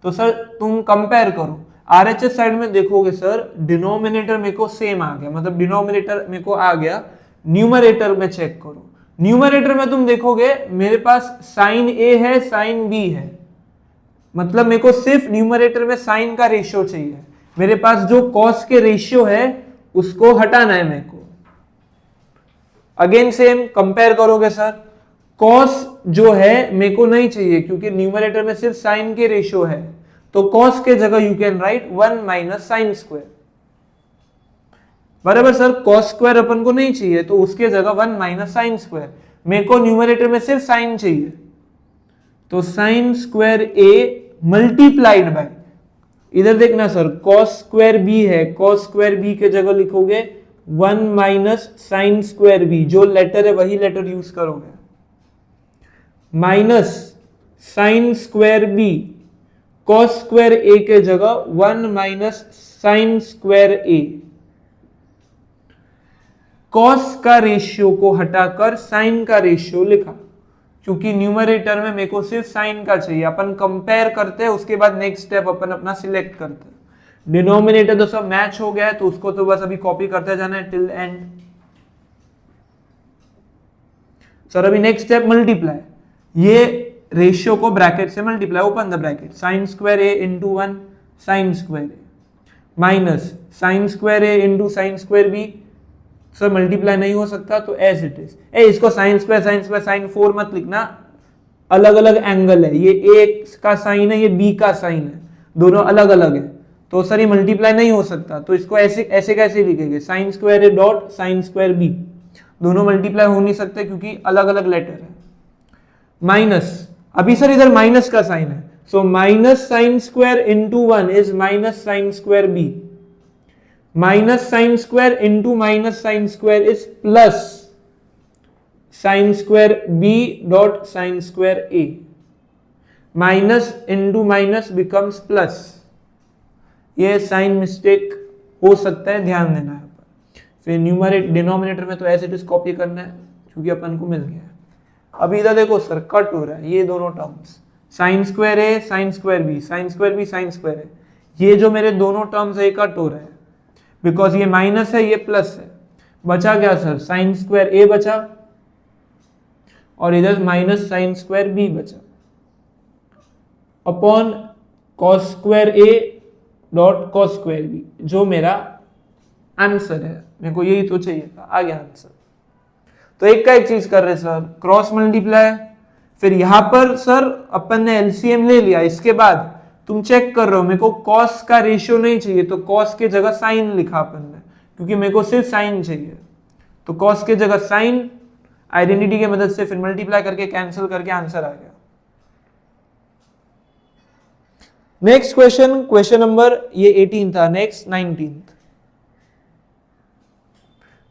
तो सर तुम कंपेयर करो, आरएचएस साइड में देखोगे सर डिनोमिनेटर मेरे को सेम आ गया, मतलब डिनोमिनेटर मेरे को आ गया, न्यूमरेटर में चेक करो, न्यूमरेटर में तुम देखोगे मेरे पास साइन ए है साइन बी है, मतलब मेरे को सिर्फ न्यूमरेटर में साइन का रेशियो चाहिए, मेरे पास जो कॉस के रेशियो है उसको हटाना है मेरे को। अगेन सेम कंपेयर करोगे सर, कॉस जो है मेरे को नहीं चाहिए क्योंकि न्यूमरेटर में सिर्फ साइन के रेशियो है, तो कॉस के जगह you can write 1 minus sine square, बराबर सर। कॉस स्क्वायर अपन को नहीं चाहिए तो उसके जगह 1 माइनस साइन स्क्वायर, मेरे को न्यूमरेटर में सिर्फ साइन चाहिए, तो sine square A multiplied by, इधर देखना सर कॉस स्क्वायर बी है, कॉस स्क्वायर बी के जगह लिखोगे 1 माइनस साइन स्क्वायर बी, जो लेटर है वही लेटर यूज करोगे, minus sine square B, cos square A के जगह 1 minus sine square A. Cos का रेशियो को हटाकर साइन का रेशियो लिखा, क्योंकि न्यूमरेटर में मेरे को सिर्फ साइन का चाहिए। अपन कंपेयर करते हैं, उसके बाद नेक्स्ट स्टेप अपन अपना सिलेक्ट करते हैं। डिनोमिनेटर तो सब मैच हो गया है, तो उसको तो बस अभी कॉपी करते जाना है टिल एंड। सर अभी नेक्स्ट स्टेप मल्टीप्लाई, ये रेशियो को ब्रैकेट से multiply, open the bracket, sine square a into 1 sine square A minus sine square a into sine square b. Sir multiply नहीं हो सकता तो एज इट इज, इसको sine square sine 4 मत लिखना, अलग अलग एंगल है, ये ए का साइन है ये बी का साइन है, दोनों अलग अलग है, तो सर ये मल्टीप्लाई नहीं हो सकता, तो इसको ऐसे ऐसे कैसे लिखेंगे, साइन स्क्वायर ए डॉट साइन स्क्वायर बी, दोनों मल्टीप्लाई हो नहीं सकते क्योंकि अलग अलग लेटर है। माइनस, अभी सर इधर माइनस का साइन है, so minus sine square into 1 is minus sine square b, minus sine square into minus sine square is plus sine square b dot sine square A, minus into minus becomes plus. ये sign mistake हो सकता है, ध्यान देना है। फिर numerator denominator में तो ऐसे कॉपी करना है क्योंकि अपन को मिल गया है। अभी इधर देखो सर कट हो रहा है ये दोनों terms, sine square A sine square B, sine square B sine square है, ये जो मेरे दोनों टर्म्स है कट हो रहा है बिकॉज ये माइनस है ये प्लस है। बचा क्या सर, साइन स्क्वायर ए बचा और इधर माइनस साइन स्क्वायर बी बचा अपॉन कॉस स्क्वायर ए डॉट कॉस स्क्वायर बी, जो मेरा आंसर है। मेरे को यही तो चाहिए था, आ गया आंसर। तो एक का एक चीज कर रहे सर, क्रॉस मल्टीप्लाई, फिर यहां पर सर अपन ने एलसीएम ले लिया, इसके बाद तुम चेक कर रहे हो मेरे को कॉस का रेशियो नहीं चाहिए तो कॉस के जगह साइन लिखा अपन ने, क्योंकि मेरे को सिर्फ साइन चाहिए, तो कॉस के जगह साइन, आइडेंटिटी की मदद से फिर मल्टीप्लाई करके कैंसिल करके आंसर आ गया। नेक्स्ट क्वेश्चन, क्वेश्चन नंबर ये 18 था, next 19,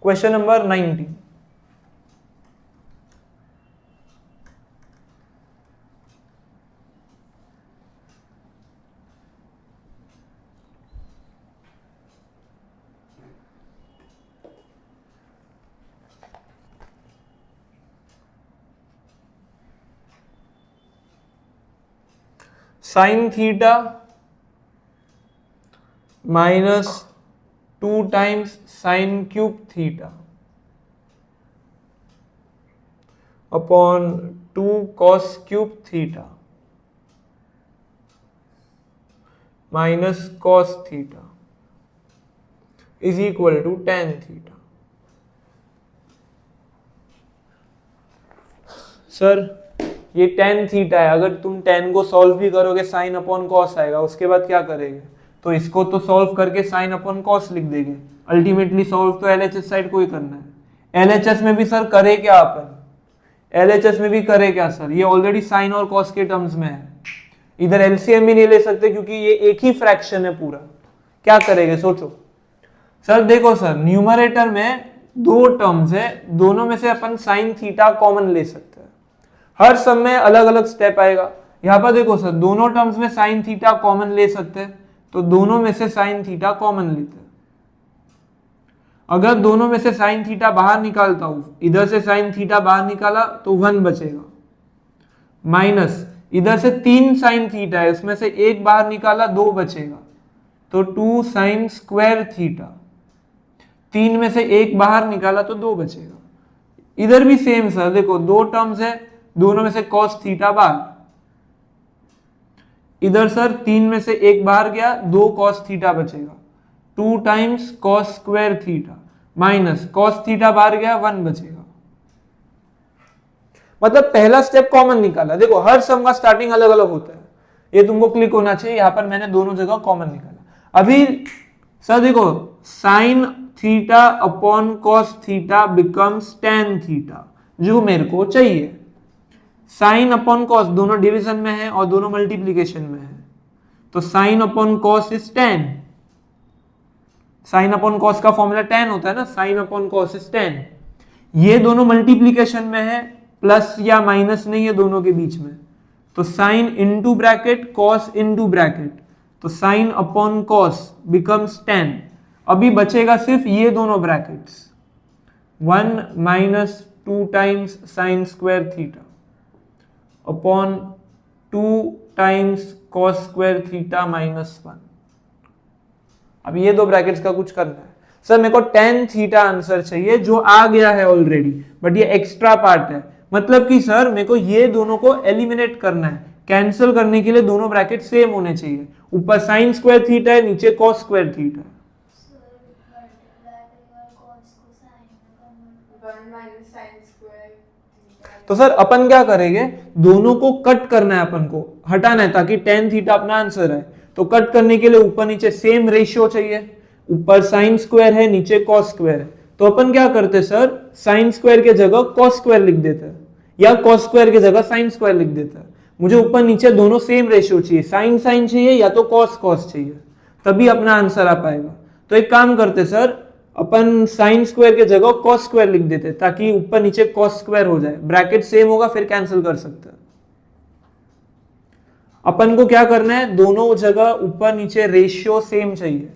question number 19। Sine theta minus 2 times sine cube theta upon 2 cos cube theta minus cos theta is equal to tan theta. Sir ये टेन थीटा है, अगर तुम ten को solve भी करोगे sign upon cos आएगा, उसके बाद क्या करेंगे, तो इसको तो सॉल्व करके साइन अपॉन कॉस लिख देंगे, अल्टीमेटली सॉल्व तो एलएचएस साइड को ही करना है। एलएचएस में भी सर करे क्या अपन, एलएचएस में भी करे क्या सर, ये ऑलरेडी साइन और कॉस के टर्म्स में है, इधर एलसीएम भी नहीं ले सकते क्योंकि ये एक ही फ्रैक्शन है पूरा, क्या करेंगे सोचो। सर देखो सर न्यूमरेटर में दो टर्म्स है, दोनों में से अपन साइन थीटा कॉमन ले सकते हैं। हर सम में अलग अलग स्टेप आएगा। यहां पर देखो सर, दोनों टर्म्स में साइन थीटा कॉमन ले सकते हैं, तो दोनों में से साइन थीटा कॉमन लेते हैं। अगर दोनों में से साइन थीटा बाहर निकालता हूं, इधर से साइन थीटा बाहर निकाला तो 1 बचेगा, माइनस इधर से 3 साइन थीटा है, उसमें से एक बाहर निकाला 2 बचेगा, तो 2 साइन स्क्वायर थीटा। 3 में से एक बाहर निकाला तो 2 बचेगा। इधर भी सेम सर, देखो दो टर्म्स है, दोनों में से कॉस थीटा बाहर। इधर सर 3 में से एक बाहर गया, 2 कॉस थीटा बचेगा, 2 times cos square theta, minus cos theta बाहर गया, 1 बचेगा। मतलब पहला स्टेप कॉमन निकाला। देखो हर सम का स्टार्टिंग अलग अलग होता है, ये तुमको क्लिक होना चाहिए। यहां पर मैंने दोनों जगह कॉमन निकाला। अभी सर देखो, sine theta upon cos theta becomes tan theta, जो मेरे को चाहिए। साइन अपॉन कॉस दोनों डिवीजन में है और दोनों मल्टीप्लीकेशन में है, तो sine upon cos is 10। Sign upon cos का फॉर्मूला 10 होता है ना, साइन अपॉन कॉस इज 10। ये दोनों मल्टीप्लीकेशन में है, प्लस या माइनस नहीं है दोनों के बीच में, तो sine into bracket cos into bracket, तो साइन अपॉन कॉस बिकम्स 10। अभी बचेगा सिर्फ ये दोनों brackets, 1 minus 2 times sine square theta upon 2 times cos square theta minus 1। अब ये दो ब्रैकेट्स का कुछ करना है। सर मेरे को tan थीटा आंसर चाहिए, जो आ गया है ऑलरेडी, बट ये एक्स्ट्रा पार्ट है। मतलब कि सर मेरे को ये दोनों को एलिमिनेट करना है। कैंसिल करने के लिए दोनों ब्रैकेट सेम होने चाहिए। ऊपर साइन स्क्वायर थीटा है, नीचे कॉस स्क्वायर थीटा है। तो सर अपन क्या करेंगे, दोनों को कट करना है, अपन को हटाना है ताकि tan थीटा अपना आंसर है। तो कट करने के लिए ऊपर नीचे सेम रेशियो चाहिए। ऊपर साइन स्क्वायर है, नीचे कॉस स्क्वायर है, तो अपन क्या करते सर, साइन स्क्वायर के जगह कॉस स्क्वायर लिख देते हैं, या कॉस स्क्वायर की जगह साइन स्क्वायर लिख देते हैं। मुझे ऊपर नीचे दोनों सेम रेशियो चाहिए, साइन साइन चाहिए या तो कॉस कॉस चाहिए, तभी अपना आंसर आ पाएगा। तो एक काम करते सर, अपन साइन स्क्वायर के जगह कॉस स्क्वायर लिख देते ताकि ऊपर नीचे कॉस स्क्वायर हो जाए, ब्रैकेट सेम होगा, फिर कैंसिल कर सकते हैं। अपन को क्या करना है, दोनों जगह ऊपर नीचे रेशियो सेम चाहिए।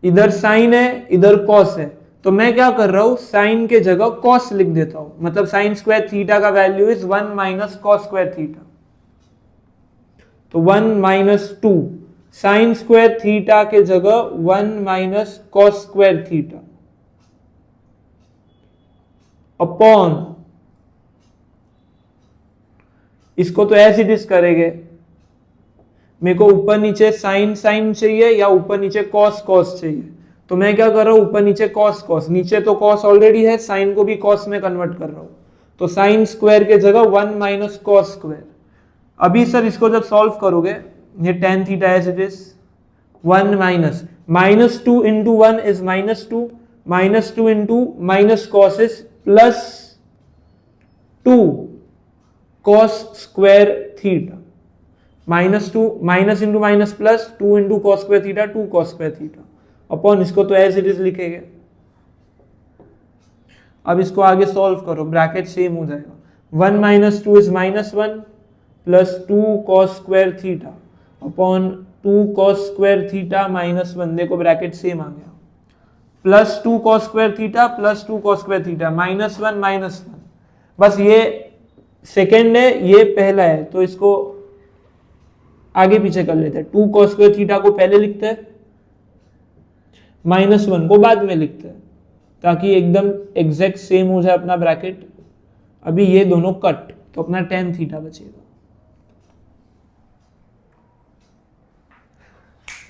इधर साइन है, इधर कॉस है, तो मैं क्या कर रहा हूं, साइन के जगह कॉस लिख देता हूं। मतलब साइन स्क्वायर थीटा का value is 1 minus cos square theta, तो 1 माइनस 2, साइन स्क्वायर थीटा के जगह 1 minus cos square theta upon, इसको तो ऐसे डिस करेंगे। मेरे को ऊपर नीचे साइन साइन चाहिए या ऊपर नीचे कॉस कॉस चाहिए, तो मैं क्या कर रहा हूं, ऊपर नीचे कॉस कॉस, नीचे तो कॉस ऑलरेडी है, साइन को भी कॉस में कन्वर्ट कर रहा हूं, तो साइन स्क्वायर के जगह 1 माइनस कॉस स्क्वायर। अभी सर इसको जब सॉल्व करोगे, ये tan theta as it is 1 minus 2 into 1 is -2, -2 into minus cos is +2 cos square theta, -2 minus into minus plus 2 into cos square theta, 2 cos square theta upon, इसको तो as it is लिखेंगे। अब इसको आगे solve करो, bracket same हो जाएगा। 1 minus 2 is -1 plus 2 cos square theta upon 2 cos square theta -1, देखो ब्रैकेट सेम आ गया, plus 2 cos square theta plus 2 cos square theta, -1 बस ये सेकेंड है, ये पहला है, तो इसको आगे पीछे कर लेते हैं। 2 कॉस स्क्वायर थीटा को पहले लिखते हैं, -1 को बाद में लिखते हैं, ताकि एकदम एग्जैक्ट सेम हो जाए अपना ब्रैकेट। अभी ये दोनों कट, तो अपना tan थीटा बचेगा।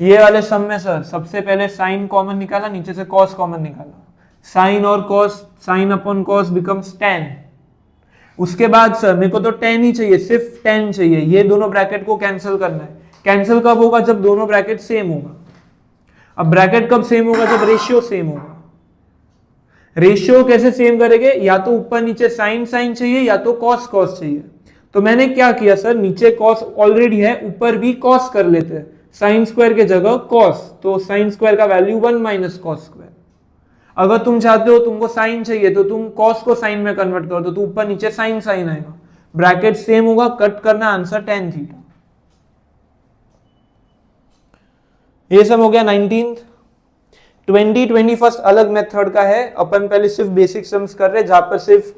ये वाले सम में सर सबसे पहले साइन कॉमन निकाला, नीचे से कॉस कॉमन निकाला, साइन और cos, sign upon cos becomes tan। उसके बाद सर मेरे को तो tan ही चाहिए, सिर्फ tan चाहिए, ये दोनों ब्रैकेट को कैंसिल करना है। कैंसिल कब होगा, जब दोनों ब्रैकेट सेम होगा। अब ब्रैकेट कब सेम होगा, जब रेशियो सेम होगा। रेशियो कैसे सेम करेंगे, या तो ऊपर नीचे साइन साइन चाहिए या तो कॉस कॉस चाहिए। तो मैंने क्या किया सर, नीचे कॉस ऑलरेडी है, ऊपर भी कॉस कर लेते हैं, साइन स्क्वायर के जगह कॉस, तो साइन स्क्वायर का वैल्यू 1 माइनस कॉस स्क्वायर। अगर तुम चाहते हो तुमको साइन चाहिए तो तुम कॉस को साइन में कन्वर्ट करो, तो ऊपर नीचे साइन साइन आएगा, ब्रैकेट सेम होगा, कट करना, आंसर tan थीटा। ये सब हो गया 19th। 21st अलग मेथड का है, अपन पहले सिर्फ बेसिक सम्स कर रहे हैं जहां पर सिर्फ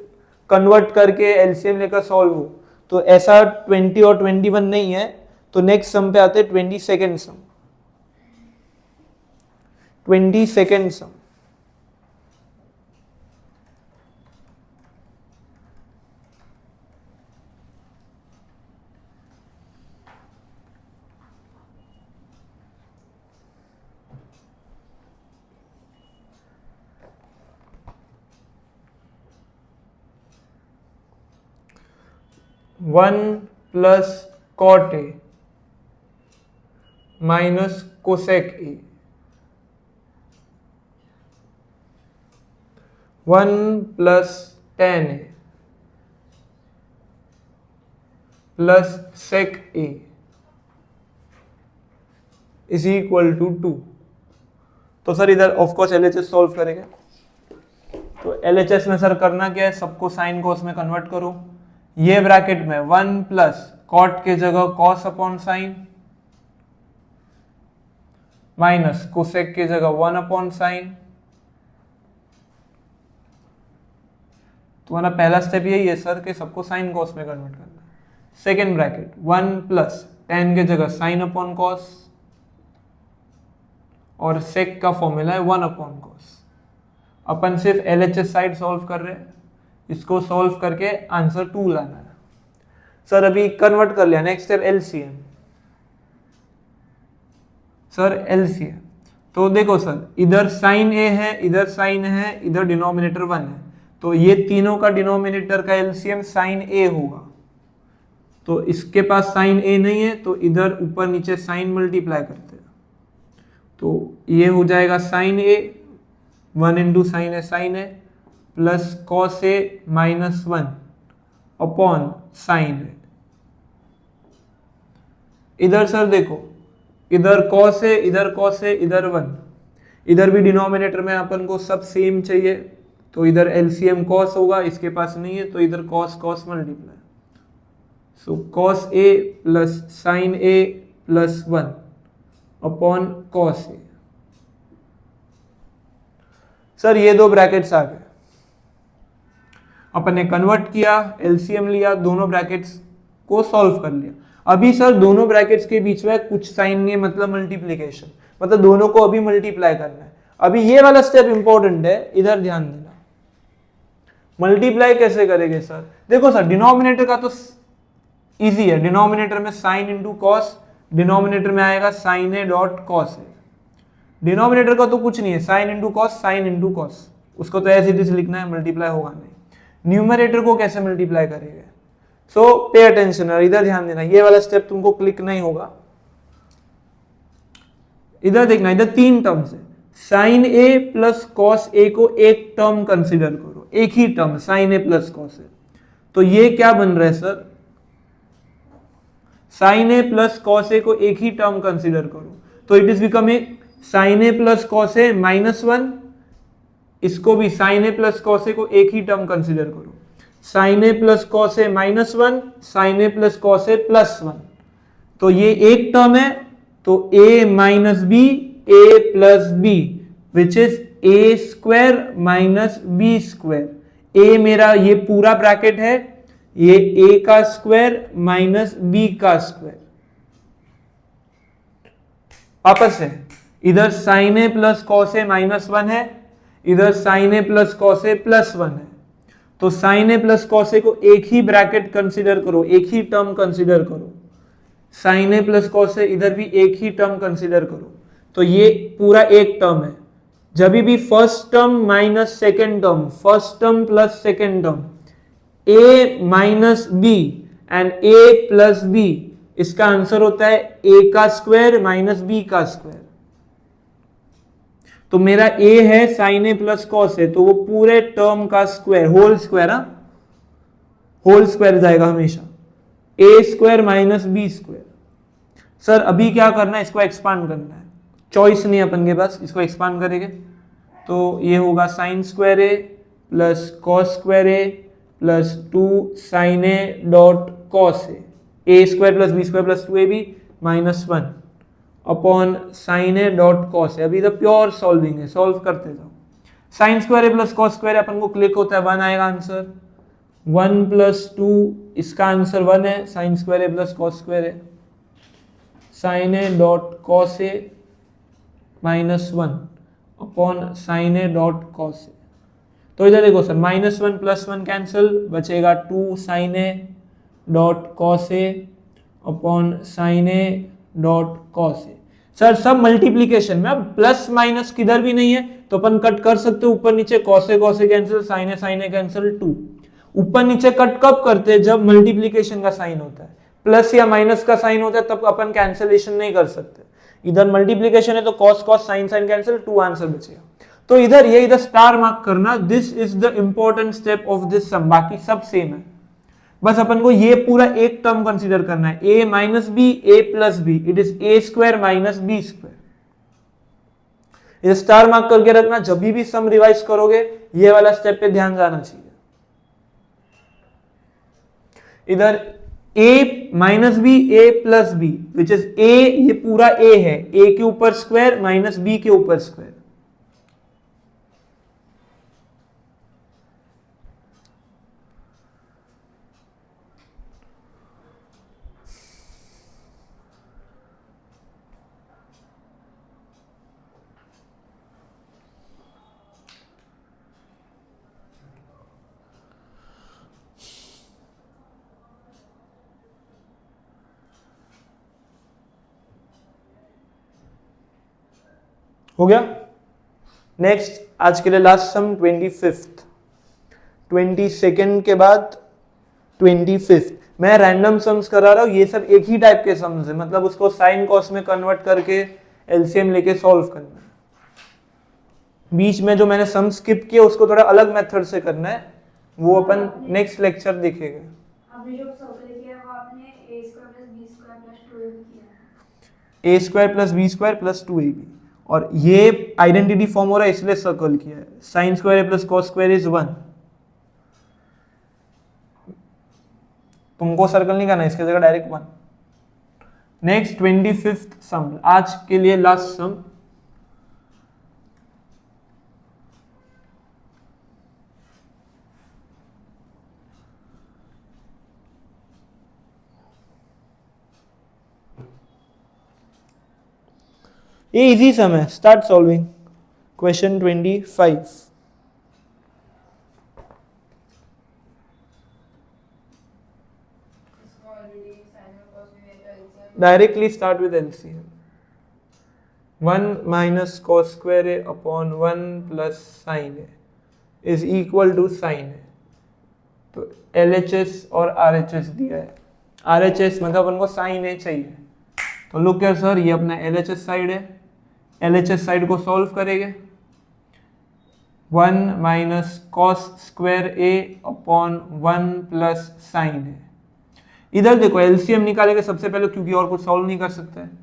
कन्वर्ट करके एलसीएम लेकर सॉल्व हो, तो ऐसा 20 और 21 नहीं है। तो नेक्स्ट सम पे आते हैं 22nd sum. 22nd sum, one plus cot a minus cosec A, 1 plus tan a plus sec a is equal to 2। तो सर इधर ऑफकोर्स एलएचएस सॉल्व करेंगे, तो एलएचएस में सर करना क्या है, सबको साइन कॉस में कन्वर्ट करो। ये ब्रैकेट में 1 प्लस कॉट के जगह cos upon sine minus cosec के जगह 1 अपॉन साइन। तुम्हारा पहला स्टेप यही है सर कि सबको साइन कॉस में कन्वर्ट करना। सेकेंड ब्रैकेट 1 प्लस tan के जगह साइन अपॉन कॉस, और सेक का फॉर्मूला है 1 अपॉन कॉस। अपन सिर्फ एलएचएस साइड सॉल्व कर रहे हैं, इसको सॉल्व करके आंसर 2 लाना है। सर अभी कन्वर्ट कर लिया, next step LCM. Sir LCM तो देखो सर, इधर साइन ए है, इधर साइन है, इधर डिनोमिनेटर 1 है, तो ये तीनों का डिनोमिनेटर का एलसीएम साइन ए होगा। तो इसके पास साइन ए नहीं है, तो इधर ऊपर नीचे साइन मल्टीप्लाई करते हैं, तो ये हो जाएगा साइन ए, 1 इंटू साइन ए साइन ए, प्लस कॉस ए माइनस 1 अपॉन साइन ए। इधर सर देखो, इधर कॉस है, इधर कॉस है, इधर 1, इधर भी डिनोमिनेटर में अपन को सब सेम चाहिए, तो इधर एलसीएम कॉस होगा, इसके पास नहीं है, तो इधर cos cos multiply, so cos ए प्लस साइन ए प्लस 1 अपॉन कॉस ए। सर ये दो ब्रैकेट्स आ गए, अपन ने कन्वर्ट किया, एलसीएम लिया, दोनों ब्रैकेट्स को सॉल्व कर लिया। अभी सर दोनों ब्रैकेट्स के बीच में कुछ साइन नहीं है, मतलब मल्टीप्लिकेशन, मतलब दोनों को अभी मल्टीप्लाई करना है। अभी ये वाला स्टेप इंपॉर्टेंट है, इधर ध्यान देना। मल्टीप्लाई कैसे करेंगे सर? देखो सर, डिनोमिनेटर का तो इजी है, डिनोमिनेटर में साइन इंटू कॉस, डिनोमिनेटर में आएगा sine A dot cos a. Denominator का तो कुछ नहीं है, sine into cos, sine into cos, उसको तो ऐसे ही लिखना है, मल्टीप्लाई होगा नहीं। न्यूमरेटर को कैसे मल्टीप्लाई करेंगे? सो पे अटेंशन, और इधर ध्यान देना, ये वाला स्टेप तुमको क्लिक नहीं होगा, इधर देखना, इधर 3 टर्म्स है। Sine A plus cos a को एक टर्म कंसीडर करो, एक ही टर्म, साइन ए प्लस कॉस ए। तो ये क्या बन रहा है sir? Sine A plus cos a को एक ही टर्म कंसीडर करो, तो it is becoming sine A plus cos A minus 1, इसको भी sine A plus cos a को एक ही टर्म कंसीडर करो, साइन ए प्लस कॉस ए माइनस 1, साइन ए प्लस कॉस ए प्लस 1, तो ये एक टर्म है, तो a minus B, a plus b, which is a square minus B square. a मेरा ये पूरा ब्रैकेट है, ये a का स्क्वायर माइनस b का स्क्वायर। वापस है, इधर साइन ए प्लस कॉस ए माइनस 1 है, इधर साइन ए प्लस कॉस ए प्लस 1 है, तो sine A plus cos a को एक ही ब्रैकेट कंसीडर करो, एक ही टर्म कंसीडर करो, sine A plus cos A इधर भी एक ही टर्म कंसीडर करो, तो ये पूरा एक टर्म है। जब भी first term minus second term, first term plus second term, a minus b and a plus b, इसका आंसर होता है a का स्क्वायर माइनस b का स्क्वायर। तो मेरा a है साइन ए प्लस कॉस ए, तो वो पूरे टर्म का square, whole square, whole square जाएगा हमेशा, a square minus B square. Sir अभी क्या करना है, इसको एक्सपांड करना है, चॉइस नहीं है अपन के पास, इसको एक्सपांड करेंगे तो ये होगा sine square A plus cos square A plus 2 sine A dot cos A square plus B square plus 2ab minus 1 upon sine A dot cos A. अभी तो प्योर सॉल्विंग है, सॉल्व करते जाओ। Sine square A plus cos square अपन को click होता है 1 आएगा आंसर, 1 प्लस 2 इसका आंसर 1 है, sine square A plus cos square है, साइन ए डॉट कॉस ए माइनस 1 अपॉन साइन ए डॉट कॉस ए। तो इधर देखो सर माइनस 1 प्लस 1 कैंसिल, बचेगा 2 साइन ए डॉट कॉस ए अपॉन साइन ए डॉट कॉस ए। सर सब मल्टीप्लीकेशन में, अब प्लस माइनस किधर भी नहीं है तो अपन कट कर सकते हो ऊपर नीचे, cos A cancel, sign A cancel, 2 ऊपर नीचे कट कब करते हैं, जब मल्टीप्लीकेशन का साइन होता है, प्लस या माइनस का साइन होता है तब अपन कैंसिलेशन नहीं कर सकते। इधर मल्टीप्लीकेशन है तो cos cos sine sine cancel, 2 answer बचेगा। तो इधर स्टार मार्क करना, this is the important step of this sum, बाकी सब सेम है। बस अपन को ये पूरा एक टर्म कंसीडर करना है, a minus b a plus b, it is A square minus B square. ये स्टार मार्क करके रखना, जब भी सम रिवाइज करोगे ये वाला स्टेप पे ध्यान जाना चाहिए। इधर a minus b a plus b which is a, ये पूरा a है, a के ऊपर स्क्वायर माइनस b के ऊपर स्क्वायर। हो गया। नेक्स्ट आज के लिए लास्ट सम 25th, 22nd के बाद 25th। मैं रैंडम सम्स करा रहा हूं, ये सब एक ही टाइप के सम्स है, मतलब उसको साइन कॉस में कन्वर्ट करके एलसीएम लेके सॉल्व करना है। बीच में जो मैंने सम स्किप किया उसको थोड़ा अलग मेथड से करना है, वो अपन नेक्स्ट लेक्चर देखेंगे। अभी जो सर्कल किया वो आपने a square plus b square plus 2ab किया है। a square plus B square plus 2ab, और ये आइडेंटिटी फॉर्म हो रहा है इसलिए सर्कल किया है। Sine square plus cos square is 1, तुमको सर्कल नहीं करना, इसके जगह डायरेक्ट 1। नेक्स्ट 25th सम, आज के लिए लास्ट सम। ये इजी सम है, start solving. Question 25। Directly start with LCM. 1 minus cos square A upon 1 plus sine A is equal to sine A. तो LHS और RHS दिया है। RHS मतलब अपन को साइन ए चाहिए, तो लुक हियर सर, ये अपना LHS साइड है, LHS साइड को सॉल्व करेंगे। 1 माइनस कॉस स्क्वायर ए अपॉन 1 प्लस साइन ए। इधर देखो एलसीएम निकालेंगे सबसे पहले, क्योंकि और कुछ सॉल्व नहीं कर सकते हैं।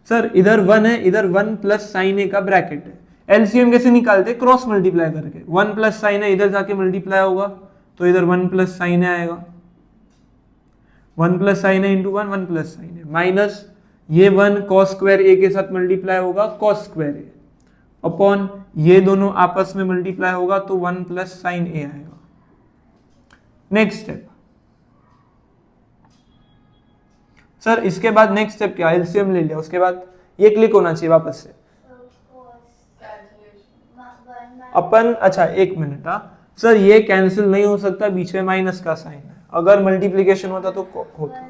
सर इधर 1 है, इधर 1 प्लस साइन ए का ब्रैकेट है। एलसीएम कैसे निकालते हैं, क्रॉस मल्टीप्लाई करके। 1 प्लस साइन ए इधर जाके मल्टीप्लाई होगा, तो इधर 1 प्लस साइन ए आएगा, 1 प्लस साइन ए इंटू 1, 1 प्लस साइन ए, माइनस ये 1 कॉस स्क्वायर ए के साथ मल्टीप्लाई होगा कॉस स्क्वायर ए, अपॉन ये दोनों आपस में मल्टीप्लाई होगा तो 1 प्लस साइन ए आएगा। नेक्स्ट स्टेप सर, इसके बाद नेक्स्ट स्टेप क्या, एलसीएम ले लिया, उसके बाद ये क्लिक होना चाहिए वापस से अपन। अच्छा एक मिनट, हाँ सर ये कैंसिल नहीं हो सकता, बीच में माइनस का साइन है, अगर मल्टीप्लिकेशन होता तो होता।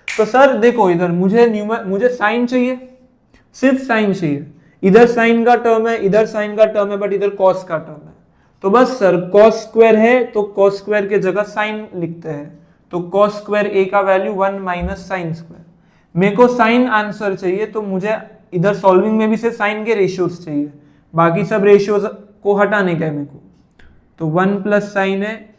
तो सर देखो इधर मुझे साइन चाहिए, सिर्फ साइन चाहिए। इधर साइन का टर्म है, इधर साइन का टर्म है, बट इधर कॉस का टर्म है। तो बस सर कॉस स्क्वायर है तो कॉस स्क्वायर के जगह साइन लिखते हैं, तो कॉस स्क्वायर ए का वैल्यू 1 माइनस साइन स्क्वायर। मेरे को साइन आंसर चाहिए, तो मुझे इधर सॉल्विंग में भी से साइन के रेशियोज चाहिए, बाकी सब रेशियोज को हटाने का है मेरे को। तो 1 प्लस साइन है,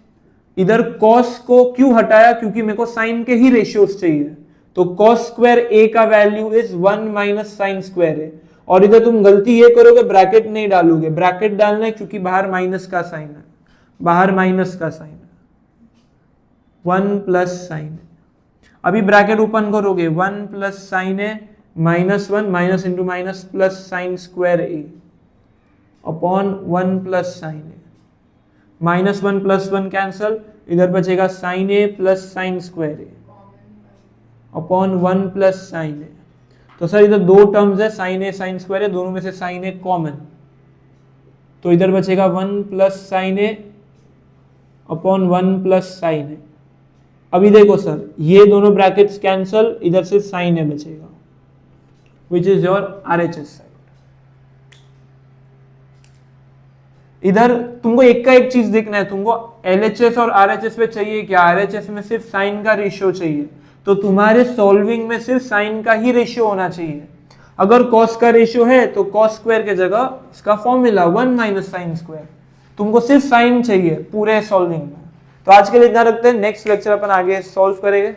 इधर कॉस को क्यों हटाया, क्योंकि मेरे को साइन के ही रेशियोज चाहिए। तो कॉस स्क्वायर ए का value is 1 minus sine square है, और इधर तुम गलती ये करोगे, ब्रैकेट नहीं डालोगे, ब्रैकेट डालना है क्योंकि बाहर माइनस का साइन है, बाहर माइनस का साइन है, 1 प्लस साइन है। अभी ब्रैकेट ओपन करोगे, 1 प्लस साइन है -1 minus into minus plus sine square ए अपॉन 1 प्लस साइन ए, -1 प्लस 1 कैंसल, इधर बचेगा sine A plus sine square A upon 1 plus sine A. तो सर इधर दो टर्म्स है, साइन ए साइन स्क्वायर है, दोनों में से साइन ए कॉमन, तो इधर बचेगा 1 प्लस साइन ए अपॉन 1 प्लस साइन ए। अभी देखो सर ये दोनों ब्रैकेट्स कैंसल, इधर सिर्फ साइन ए बचेगा which is your RHS side. इधर तुमको एक का एक चीज देखना है, तुमको LHS और RHS में चाहिए क्या? RHS में सिर्फ साइन का रेशियो चाहिए, तो तुम्हारे सॉल्विंग में सिर्फ साइन का ही रेशियो होना चाहिए। अगर कॉस का रेशियो है तो कॉस स्क्वायर के जगह इसका फॉर्मूला 1 माइनस साइन स्क्वायर, तुमको सिर्फ साइन चाहिए पूरे सॉल्विंग में। तो आज के लिए इतना रखते हैं, नेक्स्ट लेक्चर अपन आगे सॉल्व करेंगे।